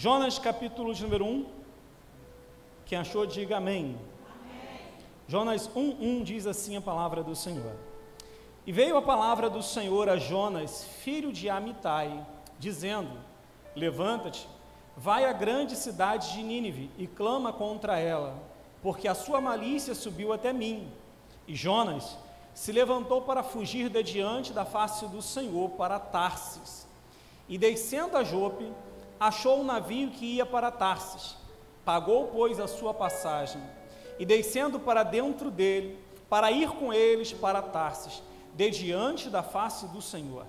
Jonas, capítulo de número 1. Quem achou, diga amém. Amém. Jonas 1:1 diz assim a palavra do Senhor. E veio a palavra do Senhor a Jonas, filho de Amitai, dizendo: levanta-te, vai à grande cidade de Nínive e clama contra ela, porque a sua malícia subiu até mim. E Jonas se levantou para fugir de diante da face do Senhor para Tarsis. E descendo a Jope, achou um navio que ia para Tarsis. Pagou, pois, a sua passagem, e descendo para dentro dele, para ir com eles para Tarsis, de diante da face do Senhor.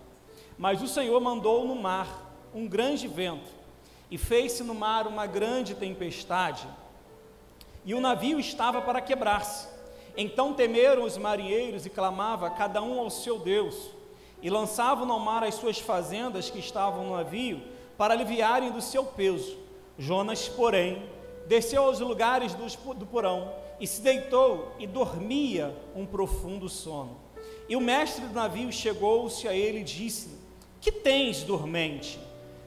Mas o Senhor mandou no mar um grande vento, e fez-se no mar uma grande tempestade, e o navio estava para quebrar-se. Então temeram os marinheiros e clamava cada um ao seu Deus, e lançavam no mar as suas fazendas que estavam no navio, para aliviarem do seu peso. Jonas, porém, desceu aos lugares do porão, e se deitou e dormia um profundo sono. E o mestre do navio chegou-se a ele e disse-lhe: que tens, dormente?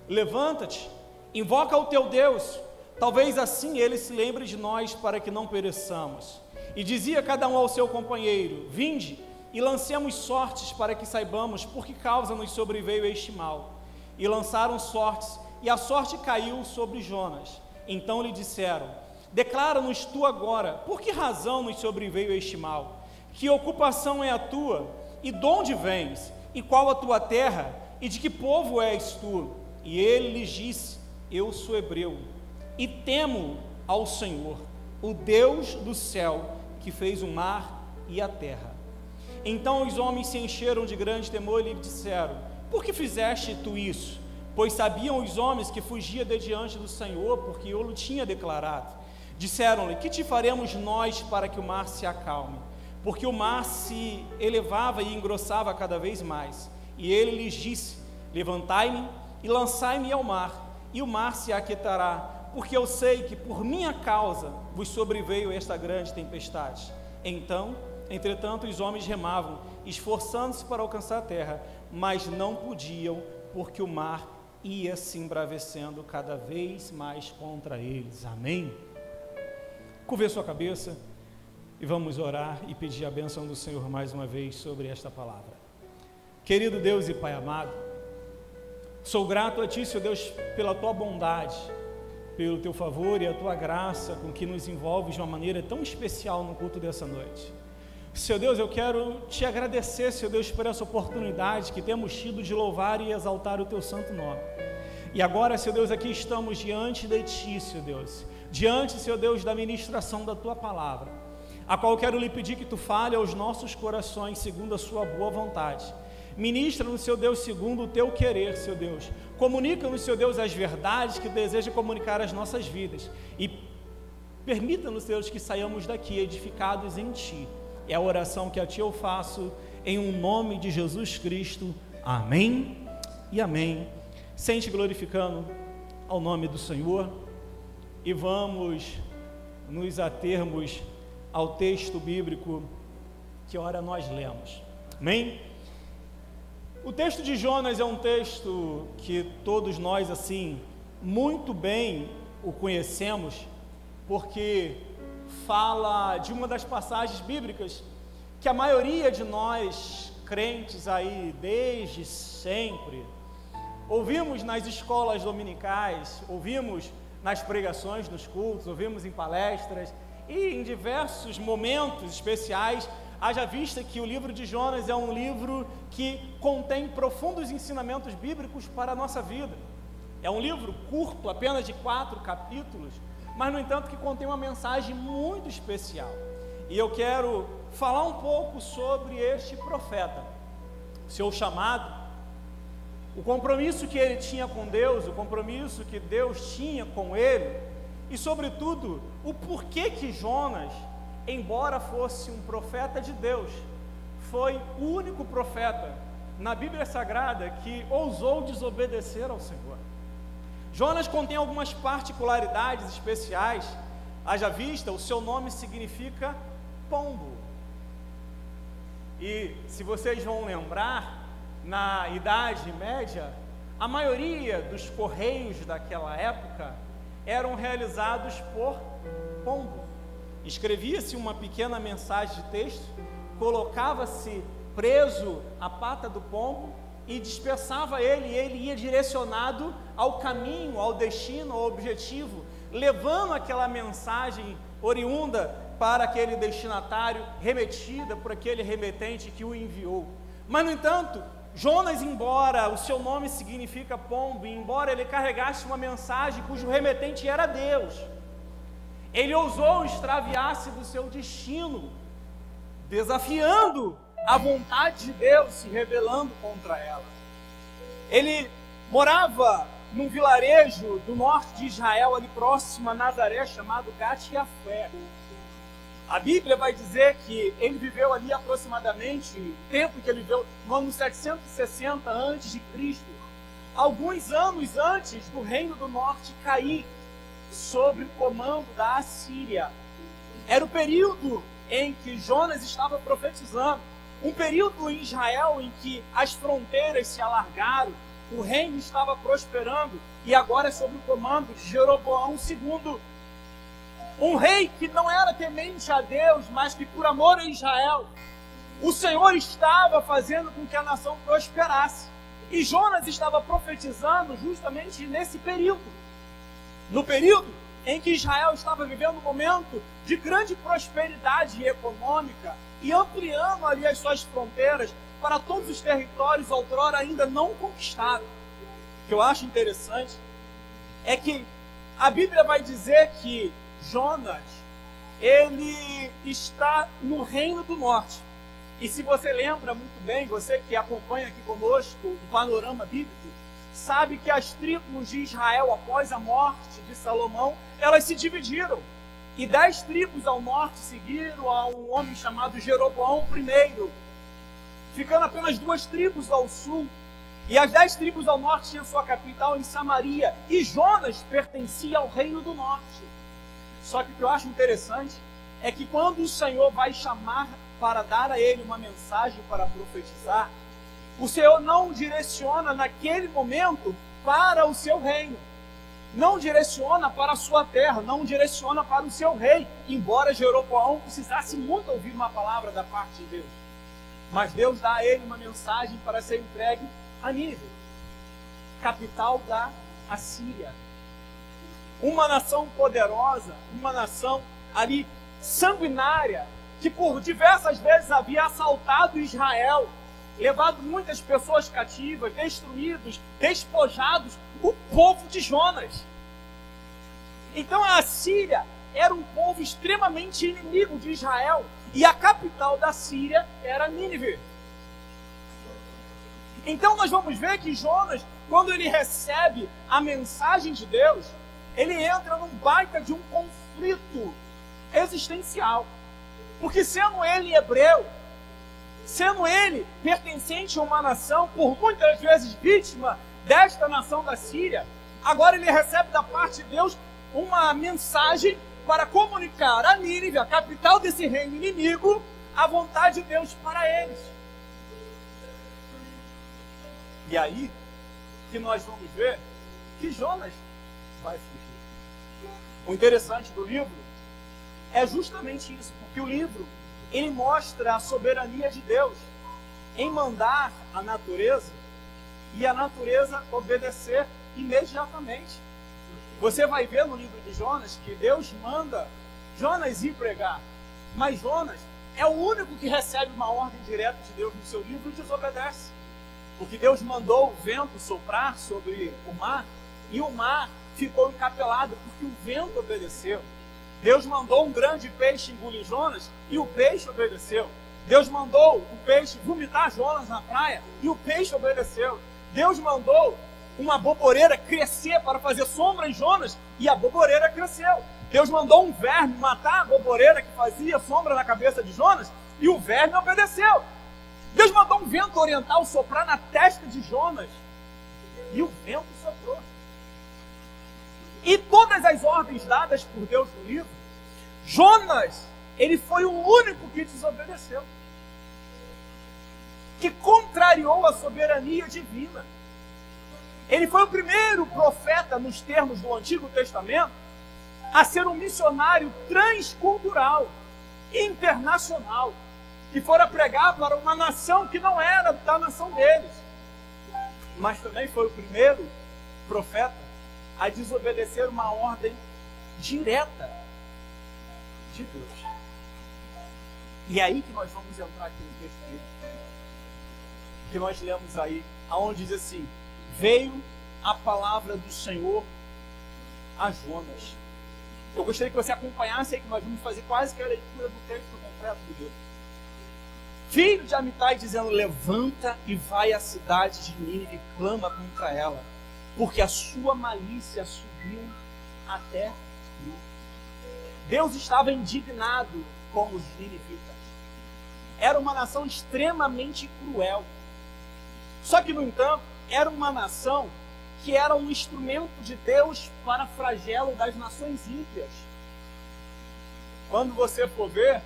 Levanta-te, invoca o teu Deus, talvez assim ele se lembre de nós, para que não pereçamos. E dizia cada um ao seu companheiro: vinde e lancemos sortes, para que saibamos por que causa nos sobreveio este mal. E lançaram sortes, e a sorte caiu sobre Jonas. Então lhe disseram: declara-nos tu agora, por que razão nos sobreveio este mal? Que ocupação é a tua? E de onde vens? E qual a tua terra? E de que povo és tu? E ele lhes disse: eu sou hebreu, e temo ao Senhor, o Deus do céu, que fez o mar e a terra. Então os homens se encheram de grande temor e lhe disseram: por que fizeste tu isso? Pois sabiam os homens que fugia de diante do Senhor, porque eu lhe tinha declarado. Disseram-lhe: que te faremos nós para que o mar se acalme? Porque o mar se elevava e engrossava cada vez mais. E ele lhes disse: levantai-me e lançai-me ao mar, e o mar se aquietará, porque eu sei que por minha causa vos sobreveio esta grande tempestade. Entretanto, os homens remavam, esforçando-se para alcançar a terra, mas não podiam, porque o mar ia se embravecendo cada vez mais contra eles. Amém? Curve sua cabeça e vamos orar e pedir a bênção do Senhor mais uma vez sobre esta palavra. Querido Deus e Pai amado, sou grato a Ti, Senhor Deus, pela Tua bondade, pelo Teu favor e a Tua graça com que nos envolves de uma maneira tão especial no culto dessa noite. Senhor Deus, eu quero Te agradecer, Senhor Deus, por essa oportunidade que temos tido de louvar e exaltar o Teu santo nome. E agora, Senhor Deus, aqui estamos diante de Ti, Senhor Deus, diante, Senhor Deus, da ministração da Tua palavra, a qual eu quero lhe pedir que Tu fale aos nossos corações segundo a Sua boa vontade. Ministra-nos, Senhor Deus, segundo o Teu querer, Senhor Deus. Comunica-nos, Senhor Deus, as verdades que deseja comunicar às nossas vidas. E permita-nos, Senhor Deus, que saiamos daqui edificados em Ti. É a oração que a Ti eu faço, em um nome de Jesus Cristo. Amém e amém. Sente glorificando ao nome do Senhor. E vamos nos atermos ao texto bíblico que ora nós lemos. Amém? O texto de Jonas é um texto que todos nós, assim, muito bem o conhecemos, porque fala de uma das passagens bíblicas que a maioria de nós, crentes aí, desde sempre, ouvimos nas escolas dominicais, ouvimos nas pregações, nos cultos, ouvimos em palestras e em diversos momentos especiais. Haja vista que o livro de Jonas é um livro que contém profundos ensinamentos bíblicos para a nossa vida. É um livro curto, apenas de 4 capítulos, mas no entanto que contém uma mensagem muito especial. E eu quero falar um pouco sobre este profeta, seu chamado, o compromisso que ele tinha com Deus, o compromisso que Deus tinha com ele, e sobretudo o porquê que Jonas, embora fosse um profeta de Deus, foi o único profeta na Bíblia Sagrada que ousou desobedecer ao Senhor. Jonas contém algumas particularidades especiais. Haja vista, o seu nome significa pombo. E se vocês vão lembrar, na Idade Média, A maioria dos correios daquela época eram realizados por pombo. Escrevia-se uma pequena mensagem de texto, colocava-se preso a pata do pombo e dispersava ele, e ele ia direcionado ao caminho, ao destino, ao objetivo, levando aquela mensagem oriunda para aquele destinatário, remetida por aquele remetente que o enviou. Mas, no entanto, Jonas, embora o seu nome significa pombo, e embora ele carregasse uma mensagem cujo remetente era Deus, ele ousou extraviar-se do seu destino, desafiando a vontade de Deus, se rebelando contra ela. Ele morava num vilarejo do norte de Israel, ali próximo a Nazaré, chamado Gat-Jafé. A Bíblia vai dizer que ele viveu ali aproximadamente, o tempo que ele viveu, no ano 760 a.C., alguns anos antes do Reino do Norte cair sob o comando da Assíria. Era o período em que Jonas estava profetizando, um período em Israel em que as fronteiras se alargaram, o reino estava prosperando, e agora é sob o comando de Jeroboão II, um rei que não era temente a Deus, mas que por amor a Israel, o Senhor estava fazendo com que a nação prosperasse. E Jonas estava profetizando justamente nesse período, no período em que Israel estava vivendo um momento de grande prosperidade econômica e ampliando ali as suas fronteiras para todos os territórios outrora ainda não conquistados. O que eu acho interessante é que a Bíblia vai dizer que Jonas, ele está no Reino do Norte. E se você lembra muito bem, você que acompanha aqui conosco o panorama bíblico, sabe que as tribos de Israel, após a morte de Salomão, elas se dividiram. E 10 tribos ao norte seguiram a um homem chamado Jeroboão I, ficando apenas 2 tribos ao sul. E as 10 tribos ao norte tinham sua capital em Samaria. E Jonas pertencia ao Reino do Norte. Só que o que eu acho interessante é que quando o Senhor vai chamar para dar a ele uma mensagem para profetizar, o Senhor não direciona naquele momento para o seu reino, não direciona para a sua terra, não direciona para o seu rei, embora Jeroboão precisasse muito ouvir uma palavra da parte de Deus. Mas Deus dá a ele uma mensagem para ser entregue a Nínive, capital da Assíria. Uma nação poderosa, uma nação ali sanguinária, que por diversas vezes havia assaltado Israel, levado muitas pessoas cativas, destruídos, despojados, o povo de Jonas. Então a Assíria era um povo extremamente inimigo de Israel, e a capital da Síria era Nínive. Então nós vamos ver que Jonas, quando ele recebe a mensagem de Deus, ele entra num baita de um conflito existencial. Porque sendo ele hebreu, sendo ele pertencente a uma nação, por muitas vezes vítima desta nação da Síria, agora ele recebe da parte de Deus uma mensagem para comunicar a Nínive, a capital desse reino inimigo, a vontade de Deus para eles. E aí que nós vamos ver que Jonas vai fugir. O interessante do livro é justamente isso, porque o livro, ele mostra a soberania de Deus em mandar a natureza e a natureza obedecer imediatamente. Você vai ver no livro de Jonas que Deus manda Jonas ir pregar, mas Jonas é o único que recebe uma ordem direta de Deus no seu livro e desobedece. Porque Deus mandou o vento soprar sobre o mar e o mar ficou encapelado porque o vento obedeceu. Deus mandou um grande peixe engolir Jonas e o peixe obedeceu. Deus mandou o peixe vomitar Jonas na praia e o peixe obedeceu. Deus mandou uma boboreira crescer para fazer sombra em Jonas e a boboreira cresceu. Deus mandou um verme matar a boboreira que fazia sombra na cabeça de Jonas e o verme obedeceu. Deus mandou um vento oriental soprar na testa de Jonas e o vento soprou. E todas as ordens dadas por Deus no livro, Jonas, ele foi o único que desobedeceu, que contrariou a soberania divina. Ele foi o primeiro profeta, nos termos do Antigo Testamento, a ser um missionário transcultural, internacional, que fora pregar para uma nação que não era da nação deles. Mas também foi o primeiro profeta a desobedecer uma ordem direta de Deus. E é aí que nós vamos entrar aqui no texto dele, que nós lemos aí, aonde diz assim: veio a palavra do Senhor a Jonas. Eu gostaria que você acompanhasse aí, que nós vamos fazer quase que a leitura do texto completo do livro. Filho de Amitai, dizendo: levanta e vai à cidade de Nínive e clama contra ela, porque a sua malícia subiu até mim. Deus estava indignado com os ninivitas. Era uma nação extremamente cruel. Só que, no entanto, era uma nação que era um instrumento de Deus para flagelo das nações ímpias. Quando você for ver,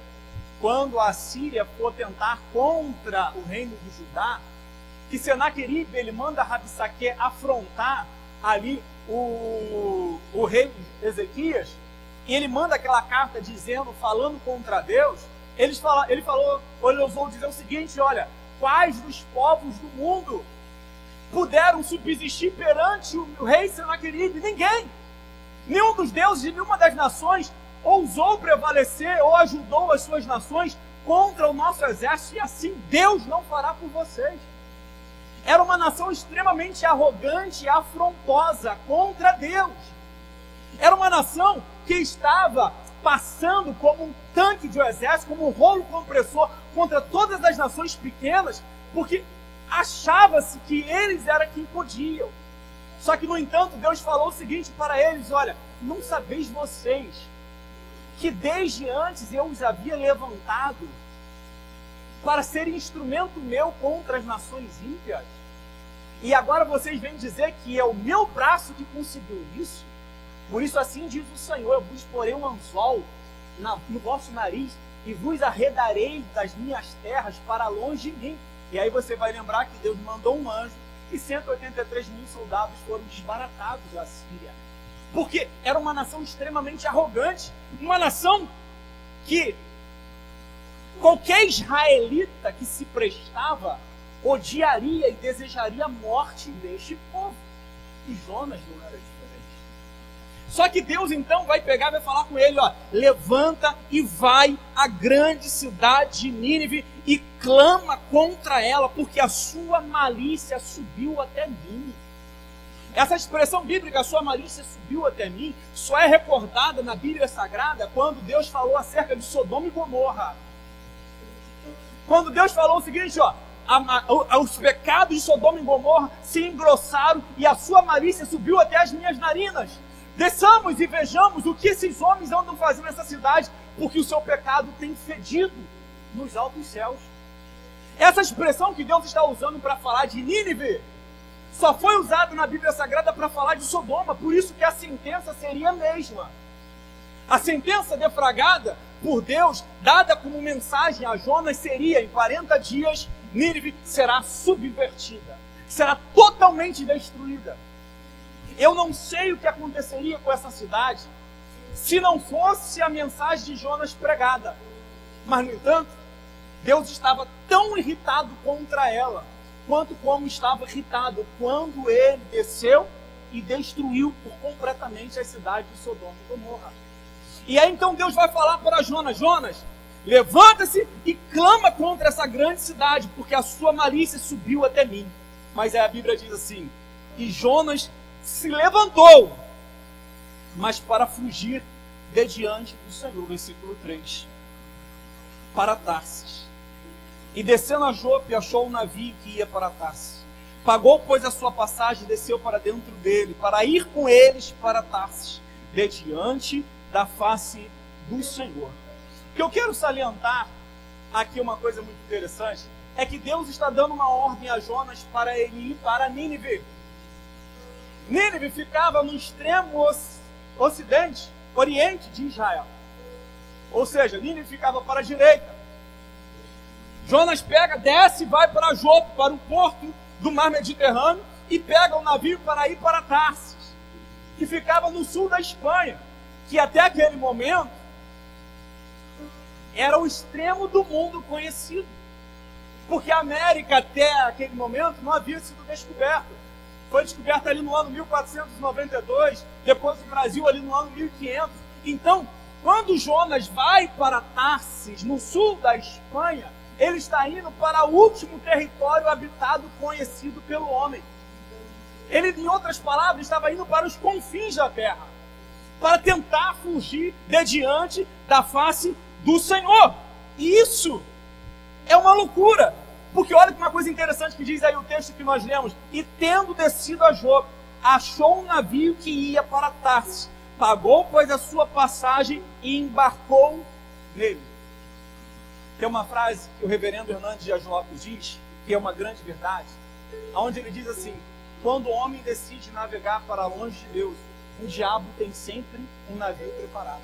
quando a Síria for tentar contra o reino de Judá, que Senaqueribe, ele manda Rabsaque afrontar ali o rei Ezequias, e ele manda aquela carta dizendo, falando contra Deus, ele ousou dizer o seguinte: olha, quais dos povos do mundo puderam subsistir perante o rei Senaqueribe? Ninguém. Nenhum dos deuses de nenhuma das nações ousou prevalecer ou ajudou as suas nações contra o nosso exército, e assim Deus não fará por vocês. Era uma nação extremamente arrogante e afrontosa contra Deus. Era uma nação que estava passando como um tanque de um exército, como um rolo compressor contra todas as nações pequenas, porque achava-se que eles eram quem podiam. Só que, no entanto, Deus falou o seguinte para eles: olha, não sabeis vocês que desde antes eu os havia levantado para ser instrumento meu contra as nações ímpias? E agora vocês vêm dizer que é o meu braço que conseguiu isso? Por isso assim diz o Senhor: eu vos porei um anzol no vosso nariz e vos arredarei das minhas terras para longe de mim. E aí você vai lembrar que Deus mandou um anjo e 183 mil soldados foram desbaratados da Síria. Porque era uma nação extremamente arrogante, uma nação que qualquer israelita que se prestava odiaria e desejaria a morte deste povo. E Jonas não era diferente. Só que Deus então vai pegar e vai falar com ele: ó, levanta e vai à grande cidade de Nínive e clama contra ela, porque a sua malícia subiu até mim. Essa expressão bíblica, a sua malícia subiu até mim, só é recordada na Bíblia Sagrada quando Deus falou acerca de Sodoma e Gomorra. Quando Deus falou o seguinte, ó: os pecados de Sodoma e Gomorra se engrossaram e a sua malícia subiu até as minhas narinas. Desçamos e vejamos o que esses homens andam fazendo nessa cidade, porque o seu pecado tem fedido nos altos céus. Essa expressão que Deus está usando para falar de Nínive só foi usada na Bíblia Sagrada para falar de Sodoma, por isso que a sentença seria a mesma. A sentença defragada por Deus, dada como mensagem a Jonas, seria: em 40 dias Nínive será subvertida, será totalmente destruída. Eu não sei o que aconteceria com essa cidade se não fosse a mensagem de Jonas pregada. Mas, no entanto, Deus estava tão irritado contra ela, quanto como estava irritado quando ele desceu e destruiu por completamente a cidade de Sodoma e Gomorra. E aí então Deus vai falar para Jonas: Jonas, levanta-se e clama contra essa grande cidade, porque a sua malícia subiu até mim. Mas aí a Bíblia diz assim: e Jonas se levantou, mas para fugir de diante do Senhor, versículo 3, para Tarsis. E descendo a Jope, achou um navio que ia para Tarsis. Pagou, pois, a sua passagem e desceu para dentro dele, para ir com eles para Tarsis, de diante da face do Senhor. O que eu quero salientar aqui, uma coisa muito interessante, é que Deus está dando uma ordem a Jonas para ele ir para Nínive. Nínive ficava no extremo oriente de Israel. Ou seja, Nínive ficava para a direita. Jonas pega, desce e vai para Jope, para o porto do mar Mediterrâneo, e pega um navio para ir para Tarsis, que ficava no sul da Espanha, que até aquele momento era o extremo do mundo conhecido, porque a América até aquele momento não havia sido descoberta. Foi descoberta ali no ano 1492, depois o Brasil ali no ano 1500. Então, quando Jonas vai para Tarsis, no sul da Espanha, ele está indo para o último território habitado conhecido pelo homem. Ele, em outras palavras, estava indo para os confins da terra, para tentar fugir de diante da face do Senhor. E isso é uma loucura, porque olha que uma coisa interessante que diz aí o texto que nós lemos: e tendo descido a Jope, achou um navio que ia para Tarsis, pagou, pois, a sua passagem e embarcou nele. Tem uma frase que o reverendo Hernandes Dias Lopes diz, que é uma grande verdade, onde ele diz assim: quando o homem decide navegar para longe de Deus, o diabo tem sempre um navio preparado.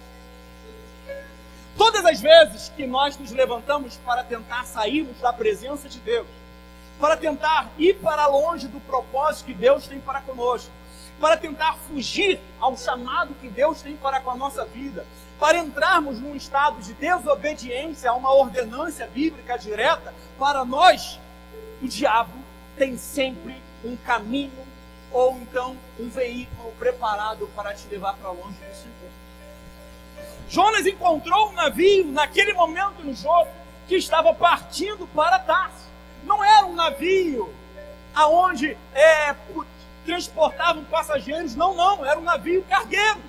Todas as vezes que nós nos levantamos para tentar sairmos da presença de Deus, para tentar ir para longe do propósito que Deus tem para conosco, para tentar fugir ao chamado que Deus tem para com a nossa vida, para entrarmos num estado de desobediência a uma ordenância bíblica direta, para nós, o diabo tem sempre um caminho ou então um veículo preparado para te levar para longe do Senhor. Jonas encontrou um navio naquele momento em Jope que estava partindo para Tarsis. Não era um navio aonde transportavam passageiros, não, era um navio cargueiro.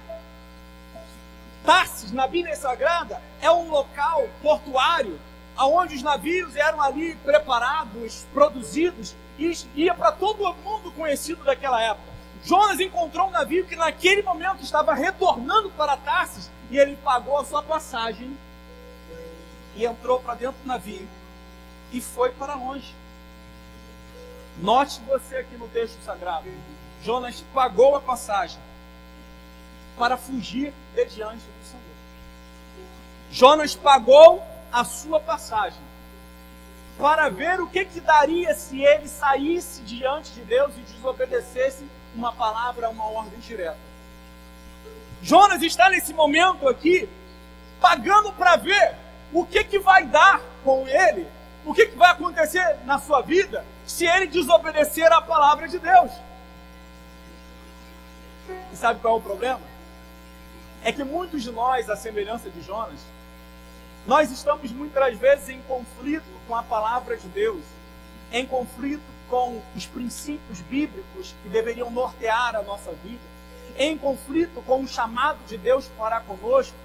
Tarsis, na Bíblia Sagrada, é um local portuário onde os navios eram ali preparados, produzidos, e ia para todo o mundo conhecido daquela época. Jonas encontrou um navio que naquele momento estava retornando para Tarsis, e ele pagou a sua passagem e entrou para dentro do navio e foi para longe. Note você aqui no texto sagrado: Jonas pagou a passagem para fugir de diante do Senhor. Jonas pagou a sua passagem para ver o que daria se ele saísse diante de Deus e desobedecesse uma palavra, uma ordem direta. Jonas está nesse momento aqui pagando para ver o que vai dar com ele, o que vai acontecer na sua vida se ele desobedecer a palavra de Deus. E sabe qual é o problema? É que muitos de nós, à semelhança de Jonas, nós estamos muitas vezes em conflito com a palavra de Deus, em conflito com os princípios bíblicos que deveriam nortear a nossa vida, em conflito com o chamado de Deus para conosco,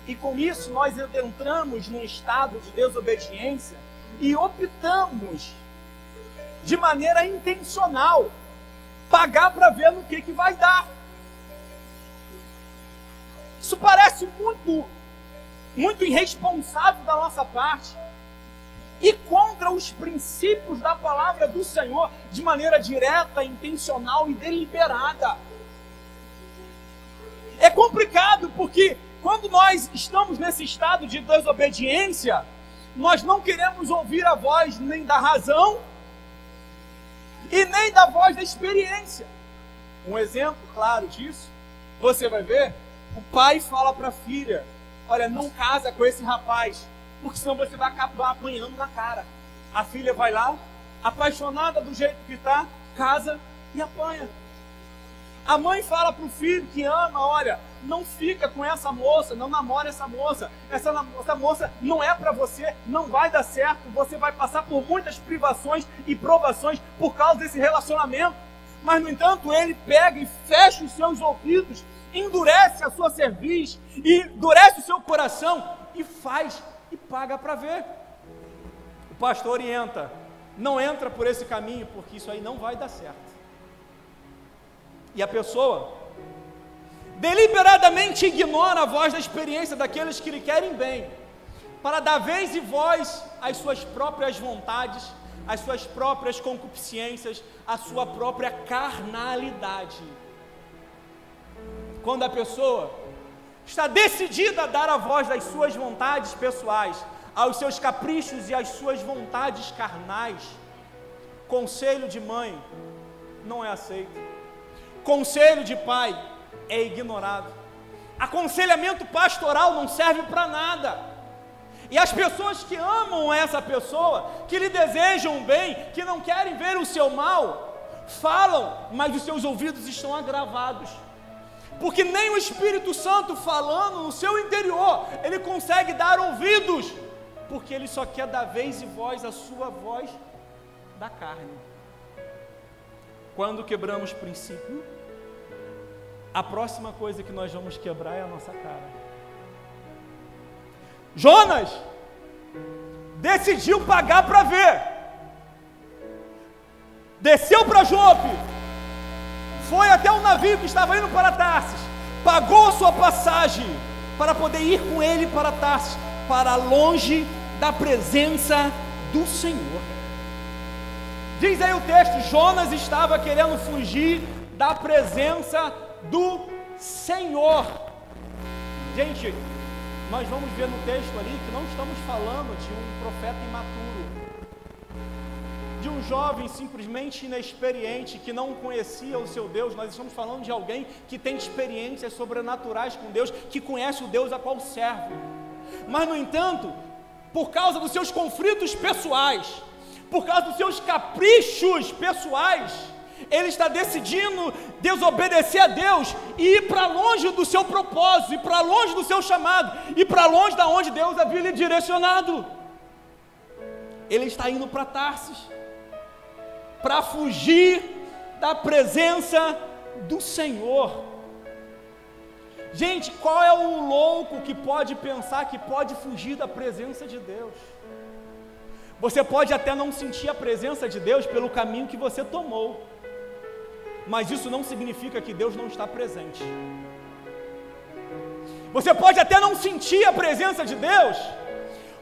e com isso nós entramos num estado de desobediência e optamos, de maneira intencional, pagar para ver no que vai dar. Isso parece muito irresponsável da nossa parte e contra os princípios da palavra do Senhor, de maneira direta, intencional e deliberada. É complicado porque quando nós estamos nesse estado de desobediência, nós não queremos ouvir a voz nem da razão e nem da voz da experiência. Um exemplo claro disso, você vai ver, o pai fala para a filha: olha, não casa com esse rapaz, porque senão você vai acabar apanhando na cara. A filha vai lá, apaixonada do jeito que está, casa e apanha. A mãe fala para o filho que ama: olha, não fica com essa moça, não namora essa moça, essa moça não é para você, não vai dar certo, você vai passar por muitas privações e provações por causa desse relacionamento. Mas, no entanto, ele pega e fecha os seus ouvidos, endurece a sua cerviz, e endurece o seu coração, e faz, e paga para ver. O pastor orienta: não entra por esse caminho, porque isso aí não vai dar certo. E a pessoa deliberadamente ignora a voz da experiência daqueles que lhe querem bem, para dar vez e voz às suas próprias vontades, às suas próprias concupiscências, à sua própria carnalidade. Quando a pessoa está decidida a dar a voz das suas vontades pessoais, aos seus caprichos e às suas vontades carnais, conselho de mãe: não é aceito. Conselho de pai é ignorado. Aconselhamento pastoral não serve para nada. E as pessoas que amam essa pessoa, que lhe desejam bem, que não querem ver o seu mal, falam, mas os seus ouvidos estão agravados. Porque nem o Espírito Santo falando no seu interior, ele consegue dar ouvidos, porque ele só quer dar vez e voz à sua voz da carne. Quando quebramos princípio, a próxima coisa que nós vamos quebrar é a nossa cara. Jonas decidiu pagar para ver. Desceu para Jope, foi até o navio que estava indo para Tarsis, pagou a sua passagem para poder ir com ele para Tarsis, para longe da presença do Senhor. Diz aí o texto, Jonas estava querendo fugir da presença do Senhor. Gente, nós vamos ver no texto ali que não estamos falando de um profeta imaturo, de um jovem simplesmente inexperiente, que não conhecia o seu Deus. Nós estamos falando de alguém que tem experiências sobrenaturais com Deus, que conhece o Deus a qual serve. Mas, no entanto, por causa dos seus conflitos pessoais, por causa dos seus caprichos pessoais, ele está decidindo desobedecer a Deus e ir para longe do seu propósito, ir para longe do seu chamado, ir para longe da onde Deus havia lhe direcionado. Ele está indo para Tarsis, para fugir da presença do Senhor. Gente, qual é o louco que pode pensar que pode fugir da presença de Deus? Você pode até não sentir a presença de Deus pelo caminho que você tomou, mas isso não significa que Deus não está presente. Você pode até não sentir a presença de Deus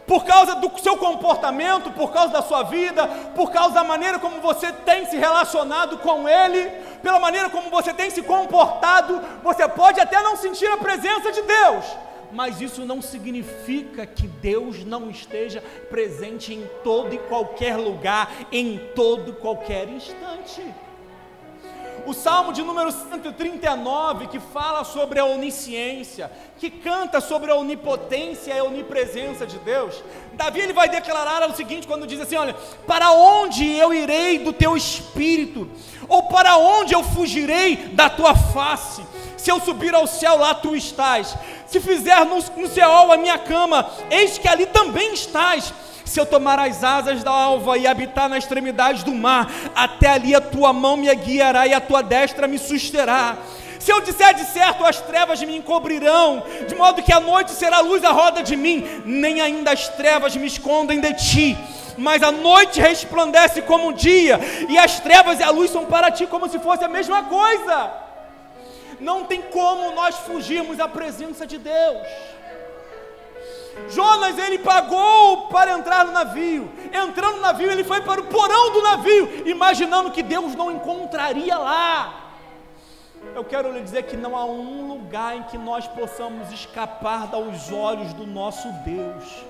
por causa do seu comportamento, por causa da sua vida, por causa da maneira como você tem se relacionado com Ele, pela maneira como você tem se comportado. Você pode até não sentir a presença de Deus, mas isso não significa que Deus não esteja presente em todo e qualquer lugar, em todo e qualquer instante. O Salmo de número 139, que fala sobre a onisciência, que canta sobre a onipotência e a onipresença de Deus, Davi ele vai declarar o seguinte, quando diz assim, olha, para onde eu irei do teu espírito? Ou para onde eu fugirei da tua face? Se eu subir ao céu, lá tu estás. Se fizer no Seol a minha cama, eis que ali também estás. Se eu tomar as asas da alva e habitar na extremidade do mar, até ali a tua mão me guiará e a tua destra me susterá. Se eu disser de certo, as trevas me encobrirão, de modo que a noite será luz à roda de mim, nem ainda as trevas me escondem de ti. Mas a noite resplandece como o dia, e as trevas e a luz são para ti como se fosse a mesma coisa. Não tem como nós fugirmos da presença de Deus. Jonas ele pagou para entrar no navio. Entrando no navio, ele foi para o porão do navio, imaginando que Deus não encontraria lá. Eu quero lhe dizer que não há um lugar em que nós possamos escapar dos olhos do nosso Deus.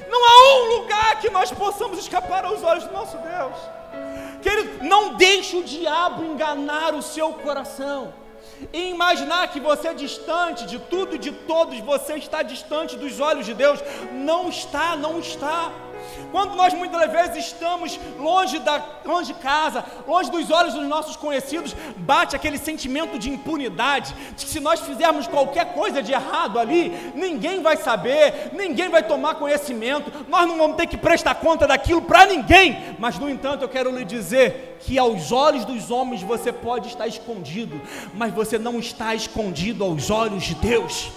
Não há um lugar que nós possamos escapar aos olhos do nosso Deus. Querido, não deixe o diabo enganar o seu coração e imaginar que você é distante de tudo e de todos, você está distante dos olhos de Deus. Não está, não está. Quando nós muitas vezes estamos longe de casa, longe dos olhos dos nossos conhecidos, bate aquele sentimento de impunidade, de que se nós fizermos qualquer coisa de errado ali, ninguém vai saber, ninguém vai tomar conhecimento, nós não vamos ter que prestar conta daquilo para ninguém. Mas no entanto eu quero lhe dizer que aos olhos dos homens você pode estar escondido, mas você não está escondido aos olhos de Deus.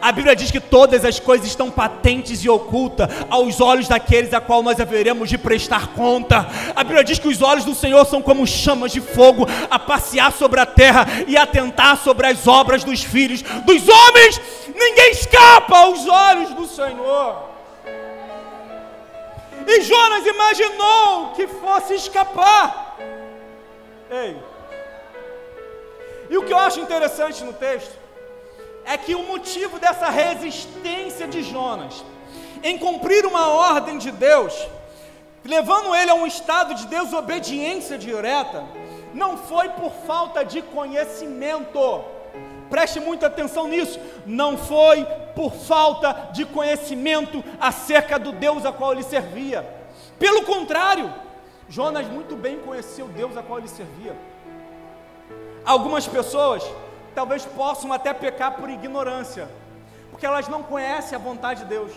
A Bíblia diz que todas as coisas estão patentes e ocultas aos olhos daqueles a qual nós haveremos de prestar conta. A Bíblia diz que os olhos do Senhor são como chamas de fogo a passear sobre a terra e a atentar sobre as obras dos filhos dos homens. Ninguém escapa aos olhos do Senhor. E Jonas imaginou que fosse escapar. Ei. E o que eu acho interessante no texto é que o motivo dessa resistência de Jonas em cumprir uma ordem de Deus, levando ele a um estado de desobediência direta, não foi por falta de conhecimento. Preste muita atenção nisso. Não foi por falta de conhecimento acerca do Deus a qual ele servia. Pelo contrário, Jonas muito bem conhecia o Deus a qual ele servia. Algumas pessoas talvez possam até pecar por ignorância, porque elas não conhecem a vontade de Deus,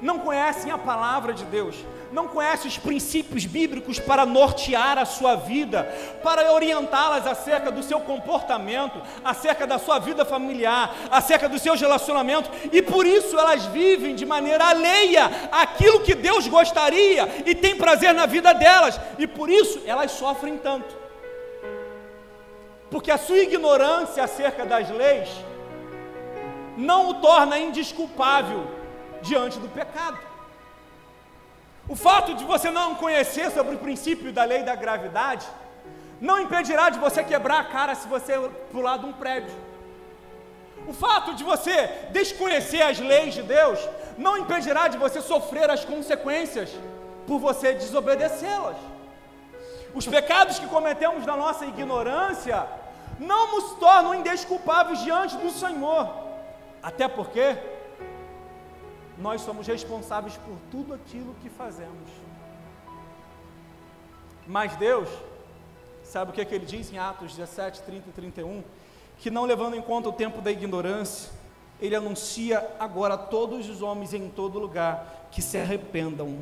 não conhecem a palavra de Deus, não conhecem os princípios bíblicos para nortear a sua vida, para orientá-las acerca do seu comportamento, acerca da sua vida familiar, acerca dos seus relacionamentos, e por isso elas vivem de maneira alheia àquilo que Deus gostaria e tem prazer na vida delas, e por isso elas sofrem tanto, porque a sua ignorância acerca das leis não o torna indesculpável diante do pecado. O fato de você não conhecer sobre o princípio da lei da gravidade não impedirá de você quebrar a cara se você pular de um prédio. O fato de você desconhecer as leis de Deus não impedirá de você sofrer as consequências por você desobedecê-las. Os pecados que cometemos na nossa ignorância não nos tornam indesculpáveis diante do Senhor, até porque nós somos responsáveis por tudo aquilo que fazemos. Mas Deus, sabe o que ele diz em Atos 17, 30 e 31? Que não levando em conta o tempo da ignorância, Ele anuncia agora a todos os homens em todo lugar que se arrependam.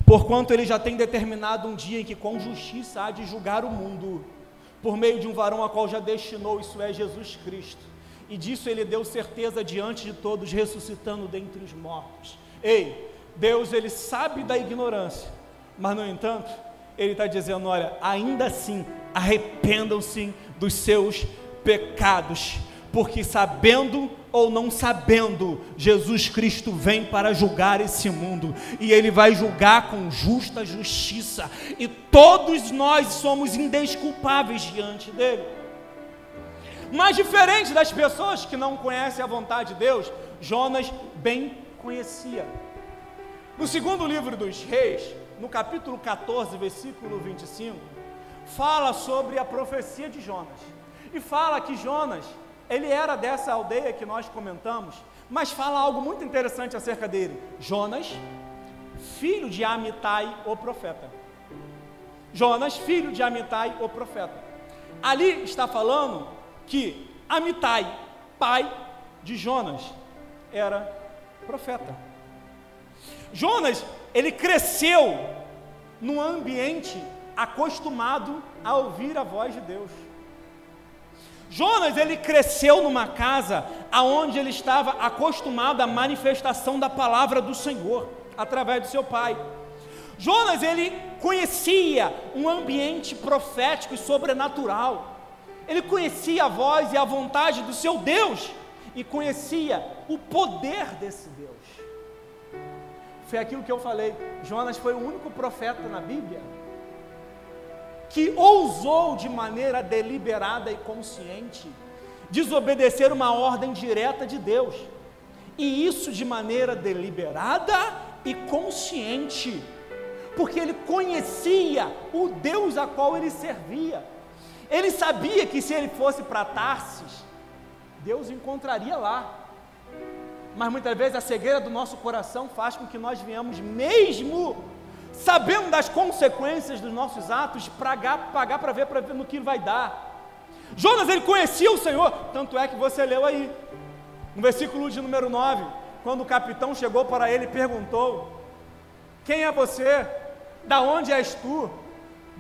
Porquanto Ele já tem determinado um dia em que com justiça há de julgar o mundo, por meio de um varão a qual já destinou, isso é, Jesus Cristo. E disso Ele deu certeza diante de todos, ressuscitando dentre os mortos. Ei, Deus, Ele sabe da ignorância, mas no entanto, Ele está dizendo, olha, ainda assim, arrependam-se dos seus pecados, porque sabendo ou não sabendo, Jesus Cristo vem para julgar esse mundo, e Ele vai julgar com justa justiça, e todos nós somos indesculpáveis diante dEle. Mas diferente das pessoas que não conhecem a vontade de Deus, Jonas bem conhecia. No segundo livro dos Reis, no capítulo 14, versículo 25, fala sobre a profecia de Jonas, e fala que Jonas, ele era dessa aldeia que nós comentamos, mas fala algo muito interessante acerca dele. Jonas, filho de Amitai, o profeta. Jonas, filho de Amitai, o profeta. Ali está falando que Amitai, pai de Jonas, era profeta. Jonas, ele cresceu num ambiente acostumado a ouvir a voz de Deus. Jonas, ele cresceu numa casa aonde ele estava acostumado à manifestação da palavra do Senhor, através do seu pai. Jonas, ele conhecia um ambiente profético e sobrenatural. Ele conhecia a voz e a vontade do seu Deus, e conhecia o poder desse Deus. Foi aquilo que eu falei, Jonas foi o único profeta na Bíblia que ousou de maneira deliberada e consciente desobedecer uma ordem direta de Deus, e isso de maneira deliberada e consciente, porque ele conhecia o Deus a qual ele servia. Ele sabia que se ele fosse para Tarsis, Deus o encontraria lá, mas muitas vezes a cegueira do nosso coração faz com que nós venhamos, mesmo sabendo das consequências dos nossos atos, pagar para ver no que vai dar. Jonas, ele conhecia o Senhor, tanto é que você leu aí, no versículo de número 9, quando o capitão chegou para ele e perguntou, quem é você? Da onde és tu?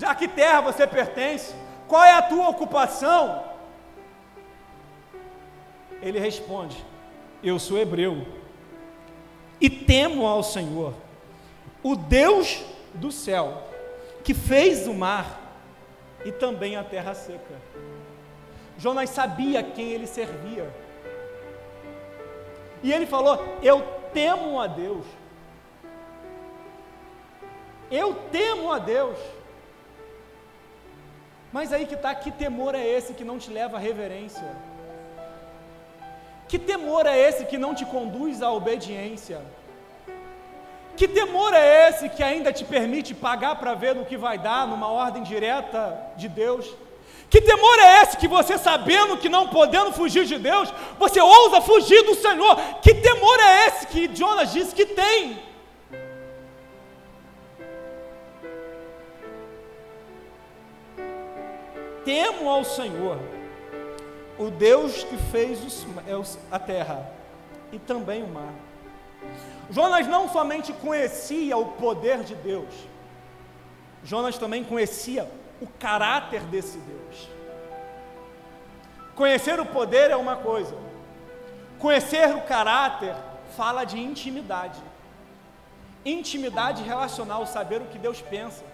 A que terra você pertence? Qual é a tua ocupação? Ele responde, eu sou hebreu, e temo ao Senhor, o Deus do céu, que fez o mar e também a terra seca. Jonas sabia quem ele servia, e ele falou, eu temo a Deus, eu temo a Deus. Mas aí que está, que temor é esse que não te leva à reverência? Que temor é esse que não te conduz à obediência? Que temor é esse que ainda te permite pagar para ver o que vai dar numa ordem direta de Deus? Que temor é esse que você, sabendo que não podendo fugir de Deus, você ousa fugir do Senhor? Que temor é esse que Jonas disse que tem? Temo ao Senhor, o Deus que fez a terra e também o mar. Jonas não somente conhecia o poder de Deus, Jonas também conhecia o caráter desse Deus. Conhecer o poder é uma coisa, conhecer o caráter fala de intimidade. Intimidade relacional, saber o que Deus pensa,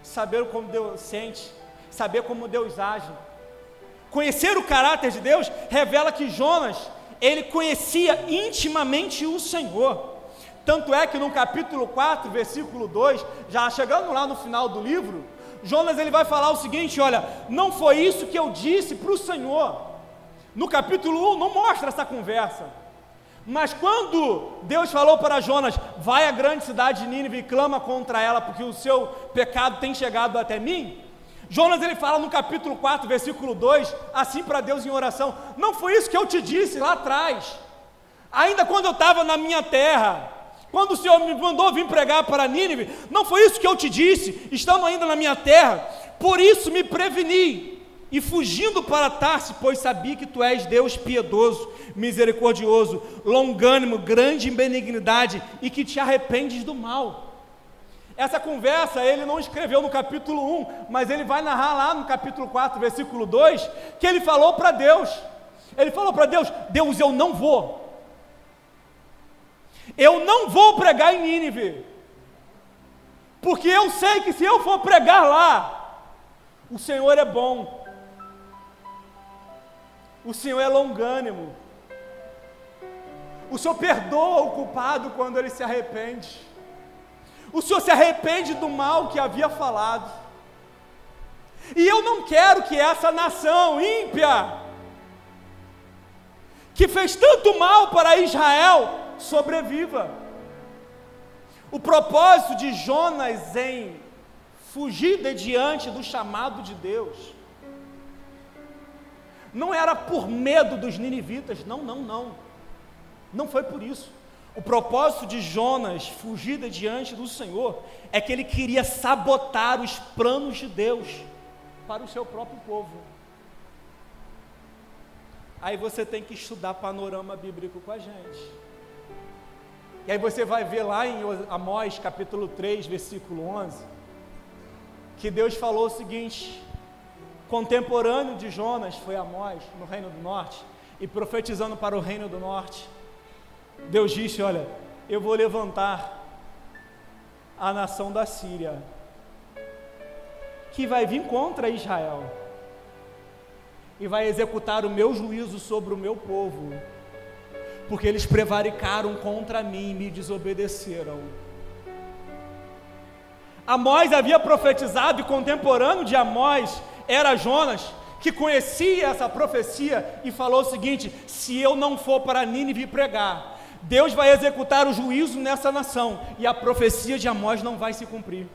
saber como Deus sente, saber como Deus age. Conhecer o caráter de Deus revela que Jonas, ele conhecia intimamente o Senhor. Tanto é que no capítulo 4, versículo 2, já chegando lá no final do livro, Jonas ele vai falar o seguinte: olha, não foi isso que eu disse para o Senhor. No capítulo 1 não mostra essa conversa, mas quando Deus falou para Jonas: vai à grande cidade de Nínive e clama contra ela, porque o seu pecado tem chegado até mim, Jonas ele fala no capítulo 4, versículo 2, assim para Deus em oração: não foi isso que eu te disse lá atrás, ainda quando eu estava na minha terra, quando o Senhor me mandou vir pregar para Nínive, não foi isso que eu te disse, estando ainda na minha terra? Por isso me preveni, e fugindo para Tarsis, pois sabia que tu és Deus piedoso, misericordioso, longânimo, grande em benignidade, e que te arrependes do mal. Essa conversa ele não escreveu no capítulo 1, mas ele vai narrar lá no capítulo 4, versículo 2, que ele falou para Deus. Ele falou para Deus: Deus, eu não vou pregar em Nínive, porque eu sei que se eu for pregar lá, o Senhor é bom, o Senhor é longânimo, o Senhor perdoa o culpado quando ele se arrepende, o Senhor se arrepende do mal que havia falado, e eu não quero que essa nação ímpia, que fez tanto mal para Israel, sobreviva. O propósito de Jonas em fugir de diante do chamado de Deus não era por medo dos ninivitas, não foi por isso. O propósito de Jonas fugir de diante do Senhor é que ele queria sabotar os planos de Deus para o seu próprio povo. Aí você tem que estudar panorama bíblico com a gente. E aí você vai ver lá em Amós capítulo 3, versículo 11, que Deus falou o seguinte: contemporâneo de Jonas foi Amós, no reino do norte, e profetizando para o reino do norte, Deus disse: olha, eu vou levantar a nação da Síria, que vai vir contra Israel, e vai executar o meu juízo sobre o meu povo, porque eles prevaricaram contra mim e me desobedeceram. Amós havia profetizado, e contemporâneo de Amós era Jonas, que conhecia essa profecia e falou o seguinte: se eu não for para Nínive pregar, Deus vai executar o juízo nessa nação, e a profecia de Amós não vai se cumprir.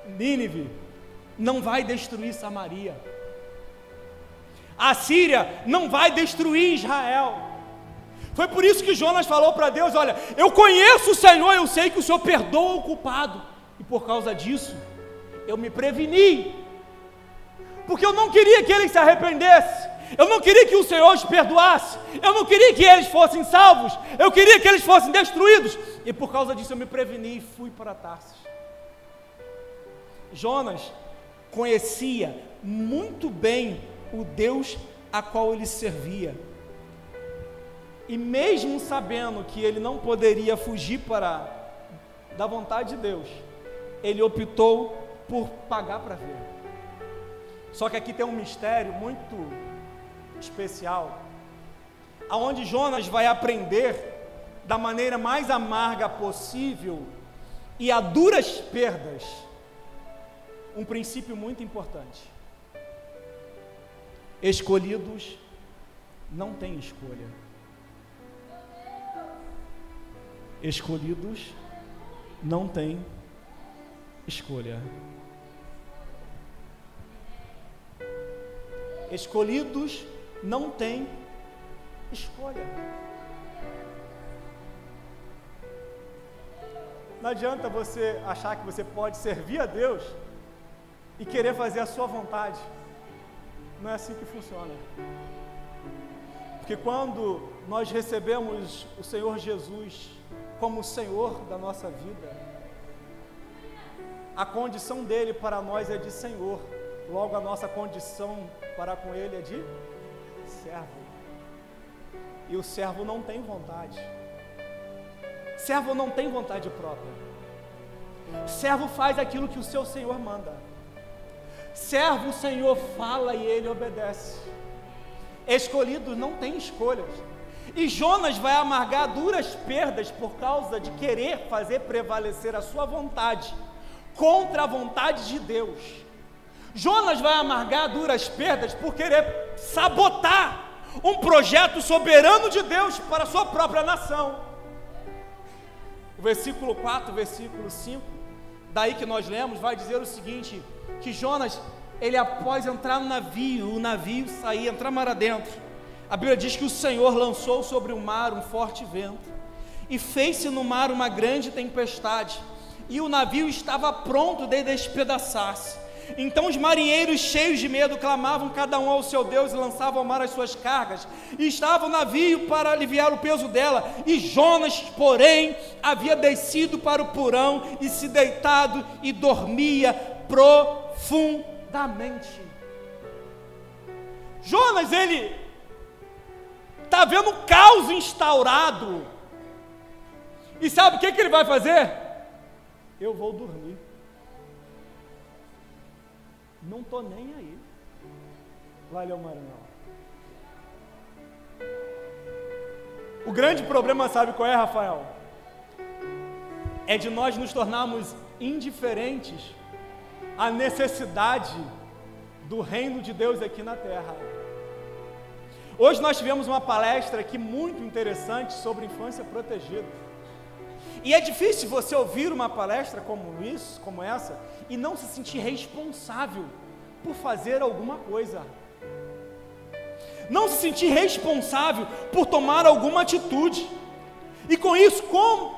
Nínive não vai destruir Samaria, a Síria não vai destruir Israel. Foi por isso que Jonas falou para Deus: olha, eu conheço o Senhor, eu sei que o Senhor perdoa o culpado, e por causa disso, eu me preveni, porque eu não queria que eles se arrependessem, eu não queria que o Senhor os perdoasse, eu não queria que eles fossem salvos, eu queria que eles fossem destruídos, e por causa disso eu me preveni e fui para Tarsis. Jonas conhecia muito bem o Deus a qual ele servia, e mesmo sabendo que ele não poderia fugir da vontade de Deus, ele optou por pagar para ver. Só que aqui tem um mistério muito especial, aonde Jonas vai aprender da maneira mais amarga possível e a duras perdas um princípio muito importante: escolhidos não têm escolha. Escolhidos não têm escolha. Escolhidos não têm escolha. Não adianta você achar que você pode servir a Deus e querer fazer a sua vontade. Não é assim que funciona. Porque quando nós recebemos o Senhor Jesus como o Senhor da nossa vida, a condição dele para nós é de Senhor. Logo, a nossa condição para com ele é de servo. E o servo não tem vontade. Servo não tem vontade própria. Servo faz aquilo que o seu Senhor manda. Servo, o Senhor fala e ele obedece. Escolhidos não têm escolhas. E Jonas vai amargar duras perdas por causa de querer fazer prevalecer a sua vontade contra a vontade de Deus. Jonas vai amargar duras perdas por querer sabotar um projeto soberano de Deus para a sua própria nação. O versículo 4, versículo 5, daí que nós lemos, vai dizer o seguinte, que Jonas, ele após entrar no navio, o navio sair, entrar mar adentro, a Bíblia diz que o Senhor lançou sobre o mar um forte vento, e fez-se no mar uma grande tempestade, e o navio estava pronto de despedaçar-se. Então os marinheiros, cheios de medo, clamavam cada um ao seu Deus e lançavam ao mar as suas cargas, e estava o navio para aliviar o peso dela, e Jonas, porém, havia descido para o porão e se deitado e dormia profundamente. Jonas, ele está vendo um caos instaurado, e sabe o que ele vai fazer? Eu vou dormir. Não estou nem aí. Valeu, Maranhão. O grande problema, sabe qual é, Rafael? É de nós nos tornarmos indiferentes à necessidade do reino de Deus aqui na terra. Hoje nós tivemos uma palestra aqui muito interessante sobre infância protegida. E é difícil você ouvir uma palestra como essa, e não se sentir responsável por fazer alguma coisa. Não se sentir responsável por tomar alguma atitude. E com isso, como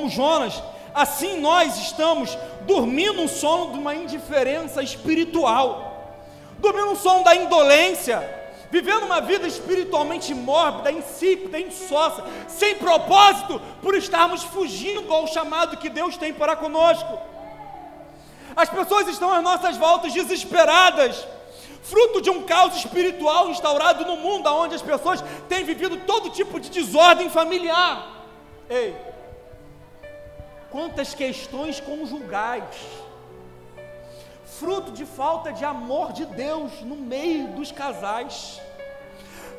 Jonas, assim nós estamos dormindo um sono de uma indiferença espiritual, dormindo um sono da indolência, vivendo uma vida espiritualmente mórbida, insípida, insócia, sem propósito, por estarmos fugindo ao chamado que Deus tem para conosco. As pessoas estão às nossas voltas desesperadas, fruto de um caos espiritual instaurado no mundo, onde as pessoas têm vivido todo tipo de desordem familiar. Ei, quantas questões conjugais, fruto de falta de amor de Deus no meio dos casais.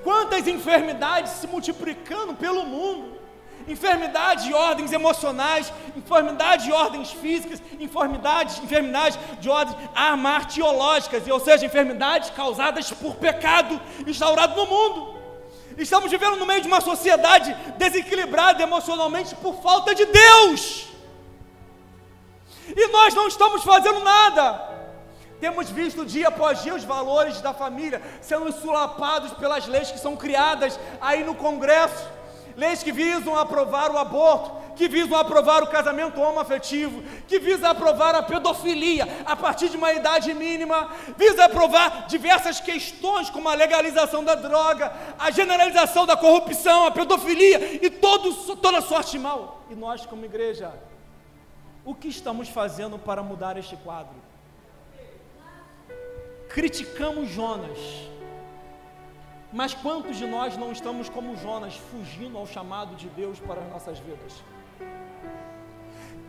Quantas enfermidades se multiplicando pelo mundo, enfermidades de ordens emocionais, enfermidades de ordens físicas, enfermidades de ordens amartiológicas, ou seja, enfermidades causadas por pecado instaurado no mundo. Estamos vivendo no meio de uma sociedade desequilibrada emocionalmente por falta de Deus, e nós não estamos fazendo nada. Temos visto dia após dia os valores da família sendo sulapados pelas leis que são criadas aí no Congresso, leis que visam aprovar o aborto, que visam aprovar o casamento homoafetivo, que visam aprovar a pedofilia a partir de uma idade mínima, visam aprovar diversas questões como a legalização da droga, a generalização da corrupção, a pedofilia e toda sorte de mal. E nós, como igreja, o que estamos fazendo para mudar este quadro? Criticamos Jonas, mas quantos de nós não estamos como Jonas, fugindo ao chamado de Deus para as nossas vidas?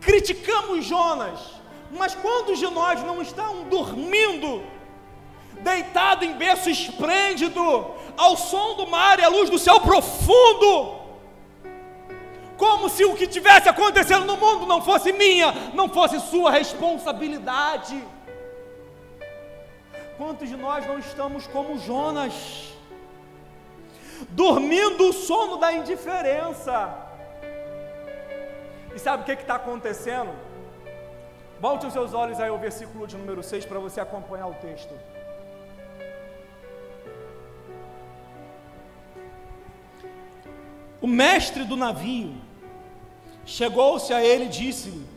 Criticamos Jonas, mas quantos de nós não estão dormindo, deitado em berço esplêndido, ao som do mar e à luz do céu profundo, como se o que estivesse acontecendo no mundo não fosse minha, não fosse sua responsabilidade? Quantos de nós não estamos como Jonas, dormindo o sono da indiferença, E sabe o que está acontecendo? Volte os seus olhos aí ao versículo de número 6 para você acompanhar o texto. O mestre do navio chegou-se a ele e disse-lhe: